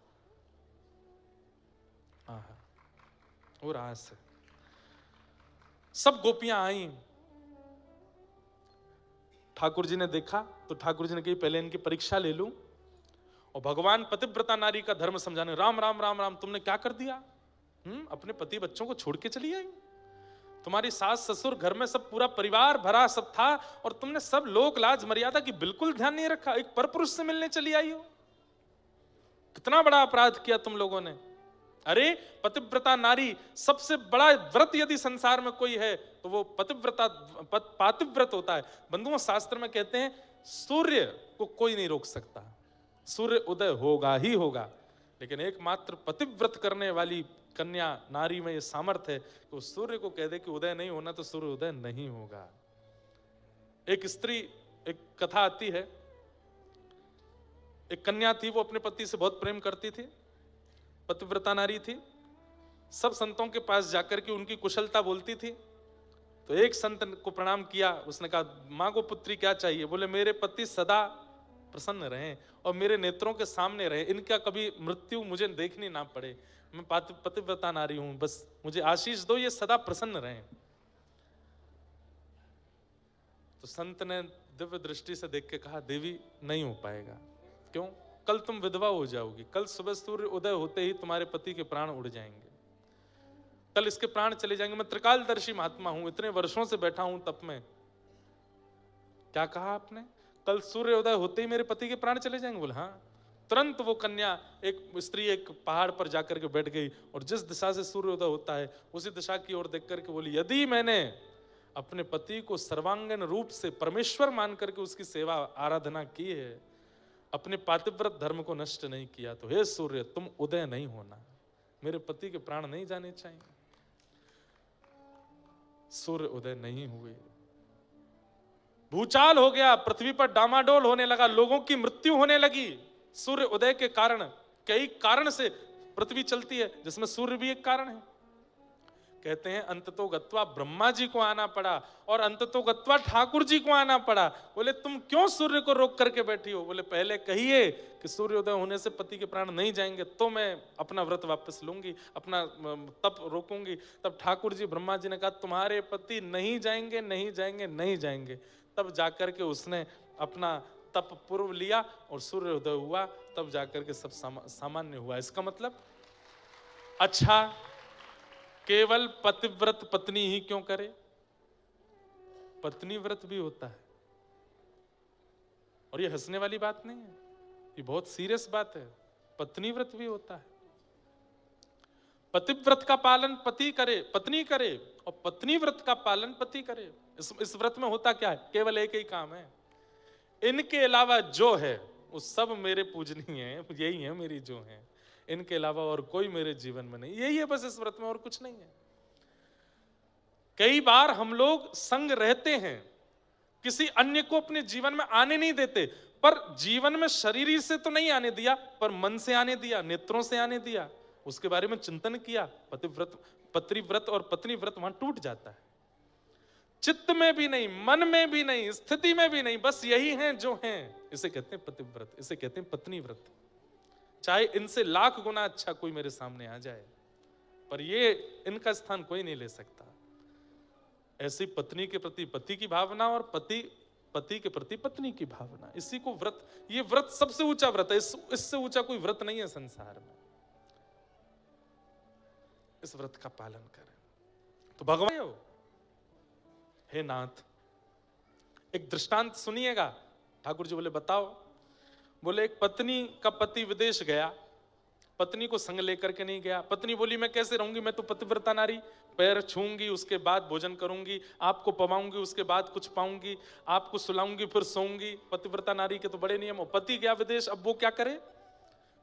Speaker 1: वो रास है। सब गोपियां आई, ठाकुर जी ने देखा तो ठाकुर जी ने कही पहले इनकी परीक्षा ले लूं। और भगवान पतिव्रता नारी का धर्म समझाने, राम राम राम राम, तुमने क्या कर दिया? अपने पति बच्चों को छोड़ के चली आई। तुम्हारी सास ससुर, घर में सब पूरा परिवार भरा सब था, और तुमने सब लोक लाज मर्यादा की बिल्कुल ध्यान नहीं रखा, एक परपुरुष से मिलने चली आई हो। कितना बड़ा अपराध किया तुम लोगों ने। अरे पतिव्रता नारी, सबसे बड़ा व्रत यदि संसार में कोई है तो वो पातिव्रत होता है। बंधुओं, शास्त्र में कहते हैं सूर्य को कोई नहीं रोक सकता, सूर्य उदय होगा ही होगा, लेकिन एकमात्र पतिव्रत करने वाली कन्या नारी में ये सामर्थ्य है कि वो सूर्य को कह दे कि उदय नहीं होना तो सूर्य उदय नहीं होगा। एक स्त्री, एक कथा आती है, एक कन्या थी, वो अपने पति से बहुत प्रेम करती थी, पतिव्रता नारी थी। सब संतों के पास जाकर के उनकी कुशलता बोलती थी। तो एक संत को प्रणाम किया, उसने कहा मां को पुत्री क्या चाहिए? बोले मेरे पति सदा प्रसन्न रहें और मेरे नेत्रों के सामने रहे, इनका कभी मृत्यु मुझे देखनी ना पड़े। मैं पतिव्रता नारी हूं, बस मुझे आशीष दो, ये सदा प्रसन्न रहें। तो संत ने दिव्य दृष्टि से देख के कहा, देवी नहीं हो पाएगा। क्यों? कल तुम विधवा हो जाओगी, कल सुबह सूर्य उदय होते ही तुम्हारे पति के प्राण उड़ जाएंगे, कल इसके प्राण चले जाएंगे। मैं त्रिकालदर्शी महात्मा हूं, इतने वर्षों से बैठा हूं तप में। क्या कहा आपने? कल सूर्य उदय होते ही मेरे पति के प्राण चले जाएंगे? बोले हाँ। तुरंत वो कन्या, एक स्त्री, एक पहाड़ पर जाकर के बैठ गई और जिस दिशा से सूर्य उदय होता है उसी दिशा की ओर देख करके बोली, यदि मैंने अपने पति को सर्वांगीण रूप से परमेश्वर मान करके उसकी सेवा आराधना की है, अपने पातिव्रत धर्म को नष्ट नहीं किया, तो हे सूर्य तुम उदय नहीं होना, मेरे पति के प्राण नहीं जाने चाहिए। सूर्य उदय नहीं हुए, भूचाल हो गया, पृथ्वी पर डामाडोल होने लगा, लोगों की मृत्यु होने लगी सूर्य उदय के कारण। कई कारण से पृथ्वी चलती है, जिसमें सूर्य भी एक कारण है। कहते हैं अंततो गत्वा ब्रह्मा जी को आना पड़ा और अंततो गत्वा ठाकुर जी को आना पड़ा। बोले तुम क्यों सूर्य को रोक करके बैठी हो? बोले पहले कहिए कि सूर्योदय होने से पति के प्राण नहीं जाएंगे तो मैं अपना व्रत वापस लूंगी, अपना तप रोकूंगी। तब ठाकुर जी ब्रह्मा जी ने कहा तुम्हारे पति नहीं जाएंगे, नहीं जाएंगे, नहीं जाएंगे। तब जाकर के उसने अपना तप पूर्व लिया और सूर्योदय हुआ, तब जाकर के सब सामान्य हुआ। इसका मतलब अच्छा केवल पतिव्रत पत्नी ही क्यों करे? पत्नी व्रत भी होता है, और ये हंसने वाली बात नहीं है, ये बहुत सीरियस बात है। पत्नी व्रत भी होता है। पतिव्रत का पालन पति करे, पत्नी करे, और पत्नी व्रत का पालन पति करे। इस व्रत में होता क्या है? केवल एक ही काम है, इनके अलावा जो है वो सब मेरे पूजनीय है, यही है मेरी जो है, इनके अलावा और कोई मेरे जीवन में नहीं। यही है बस इस व्रत में, और कुछ नहीं है। कई बार हम लोग संग रहते हैं, किसी अन्य को अपने जीवन में आने नहीं देते, पर जीवन में शरीर से तो नहीं आने दिया, पर मन से आने दिया, नेत्रों से आने दिया, उसके बारे में चिंतन किया। पतिव्रत और पत्नी व्रत वहां टूट जाता है। चित्त में भी नहीं, मन में भी नहीं, स्थिति में भी नहीं, बस यही हैं जो हैं, इसे कहते हैं पतिव्रत, इसे कहते हैं पत्नी व्रत। चाहे इनसे लाख गुना अच्छा कोई मेरे सामने आ जाए, पर ये इनका स्थान कोई नहीं ले सकता। ऐसी पत्नी के प्रति पति की भावना और पति के प्रति पत्नी की भावना, इसी को व्रत, ये व्रत सबसे ऊंचा व्रत है। इससे ऊंचा कोई व्रत नहीं है संसार में। इस व्रत का पालन करें तो भगवान। हे नाथ, एक दृष्टांत सुनिएगा। ठाकुर जी बोले बताओ। बोले एक पत्नी का पति विदेश गया, पत्नी को संग लेकर के नहीं गया। पत्नी बोली मैं कैसे रहूंगी, मैं तो पतिव्रता नारी, पैर छूंगी उसके बाद भोजन करूंगी, आपको पवाऊंगी उसके बाद कुछ पाऊंगी, आपको सुलाऊंगी फिर सोऊंगी। पतिव्रता नारी के तो बड़े नियम हो। पति गया विदेश, अब वो क्या करे?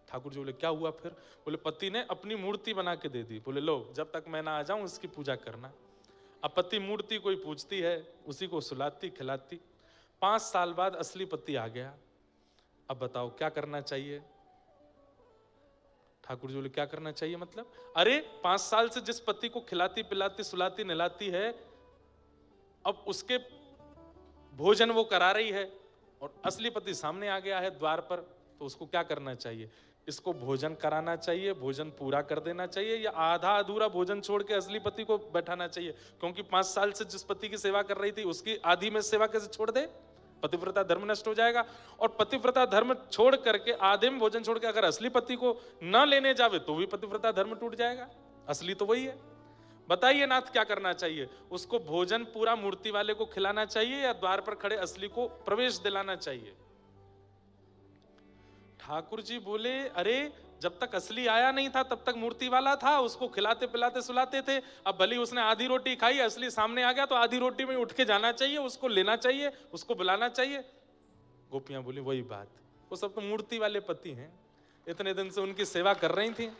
Speaker 1: ठाकुर जी बोले क्या हुआ फिर? बोले पति ने अपनी मूर्ति बना के दे दी। बोले लो जब तक मैं ना आ जाऊं इसकी पूजा करना। अब पति मूर्ति कोई पूजती है, उसी को सुलाती खिलाती। 5 साल बाद असली पति आ गया। अब बताओ क्या करना चाहिए? ठाकुर जी बोले क्या करना चाहिए मतलब? अरे 5 साल से जिस पति को खिलाती पिलाती सुलाती नहलाती है, अब उसके भोजन वो करा रही है और असली पति सामने आ गया है द्वार पर, तो उसको क्या करना चाहिए? इसको भोजन कराना चाहिए, भोजन पूरा कर देना चाहिए, या आधा अधूरा भोजन छोड़ के असली पति को बैठाना चाहिए? क्योंकि 5 साल से जिस पति की सेवा कर रही थी उसकी आधी में सेवा कैसे छोड़ दे? पतिव्रता धर्म नष्ट हो जाएगा। और पतिव्रता धर्म छोड़ करके आधे में भोजन छोड़ के अगर असली पति को न लेने जावे तो भी पतिव्रता धर्म टूट जाएगा। असली तो वही है। बताइए नाथ क्या करना चाहिए? उसको भोजन पूरा मूर्ति वाले को खिलाना चाहिए या द्वार पर खड़े असली को प्रवेश दिलाना चाहिए? ठाकुर जी बोले अरे जब तक असली आया नहीं था तब तक मूर्ति वाला था, उसको खिलाते पिलाते सुलाते थे। अब भली उसने आधी रोटी खाई, असली सामने आ गया तो आधी रोटी में उठ के जाना चाहिए, उसको लेना चाहिए, उसको बुलाना चाहिए। गोपियां बोली वही बात, वो सब तो मूर्ति वाले पति हैं, इतने दिन से उनकी सेवा कर रही थी।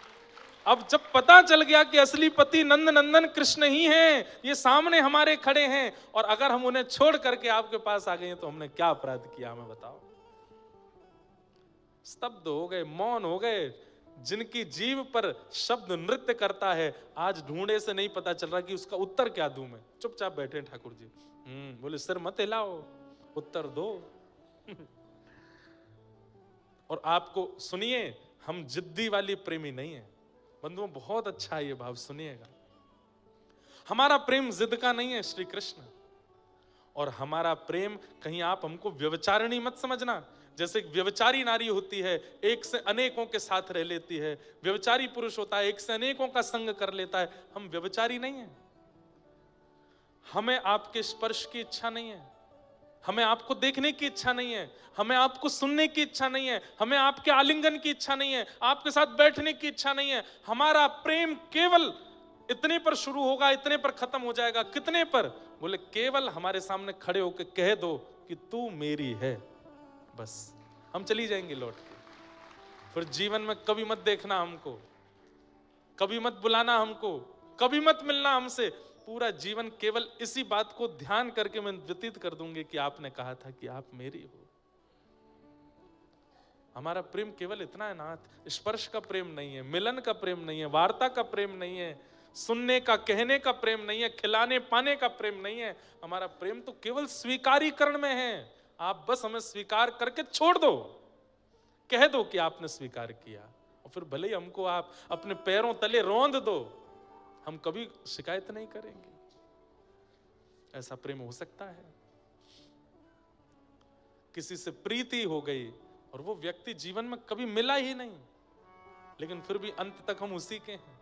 Speaker 1: अब जब पता चल गया कि असली पति नंद नंदन कृष्ण ही हैं, ये सामने हमारे खड़े हैं, और अगर हम उन्हें छोड़ करके आपके पास आ गए तो हमने क्या अपराध किया हमें बताओ? स्तब्ध हो गए, मौन हो गए। जिनकी जीव पर शब्द नृत्य करता है, आज ढूंढे से नहीं पता चल रहा कि उसका उत्तर क्या दूं मैं। चुपचाप बैठे ठाकुर जी। बोले सिर मत हिलाओ, उत्तर दो। और आपको सुनिए, हम जिद्दी वाली प्रेमी नहीं है बंधुओं, बहुत अच्छा है ये भाव, सुनिएगा। हमारा प्रेम जिद का नहीं है श्री कृष्ण, और हमारा प्रेम, कहीं आप हमको व्यभिचारिणी मत समझना। जैसे एक व्यभिचारी नारी होती है, एक से अनेकों के साथ रह लेती है, व्यभिचारी पुरुष होता है, एक से अनेकों का संग कर लेता है। हम व्यभिचारी नहीं है। हमें आपके स्पर्श की इच्छा नहीं है, हमें आपको देखने की इच्छा नहीं है, हमें आपको सुनने की इच्छा नहीं है, हमें आपके आलिंगन की इच्छा नहीं है, आपके साथ बैठने की इच्छा नहीं है। हमारा प्रेम केवल इतने पर शुरू होगा, इतने पर खत्म हो जाएगा। कितने पर? बोले केवल हमारे सामने खड़े होकर कह दो कि तू मेरी है, बस हम चली जाएंगे लौट के। फिर जीवन में कभी मत देखना हमको, कभी मत बुलाना हमको, कभी मत मिलना हमसे। पूरा जीवन केवल इसी बात को ध्यान करके मैं व्यतीत कर दूंगी कि आपने कहा था कि आप मेरी हो। हमारा प्रेम केवल इतना है नाथ। स्पर्श का प्रेम नहीं है, मिलन का प्रेम नहीं है, वार्ता का प्रेम नहीं है, सुनने का कहने का प्रेम नहीं है, खिलाने पाने का प्रेम नहीं है। हमारा प्रेम तो केवल स्वीकारीकरण में है। आप बस हमें स्वीकार करके छोड़ दो, कह दो कि आपने स्वीकार किया, और फिर भले ही हमको आप अपने पैरों तले रौंद दो, हम कभी शिकायत नहीं करेंगे। ऐसा प्रेम हो सकता है? किसी से प्रीति हो गई और वो व्यक्ति जीवन में कभी मिला ही नहीं, लेकिन फिर भी अंत तक हम उसी के हैं।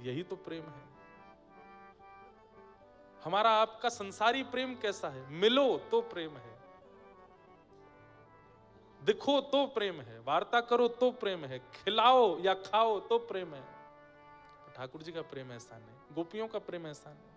Speaker 1: यही तो प्रेम है। हमारा आपका संसारी प्रेम कैसा है? मिलो तो प्रेम है, दिखो तो प्रेम है, वार्ता करो तो प्रेम है, खिलाओ या खाओ तो प्रेम है। ठाकुर जी का प्रेम ऐसा नहीं, गोपियों का प्रेम ऐसा नहीं।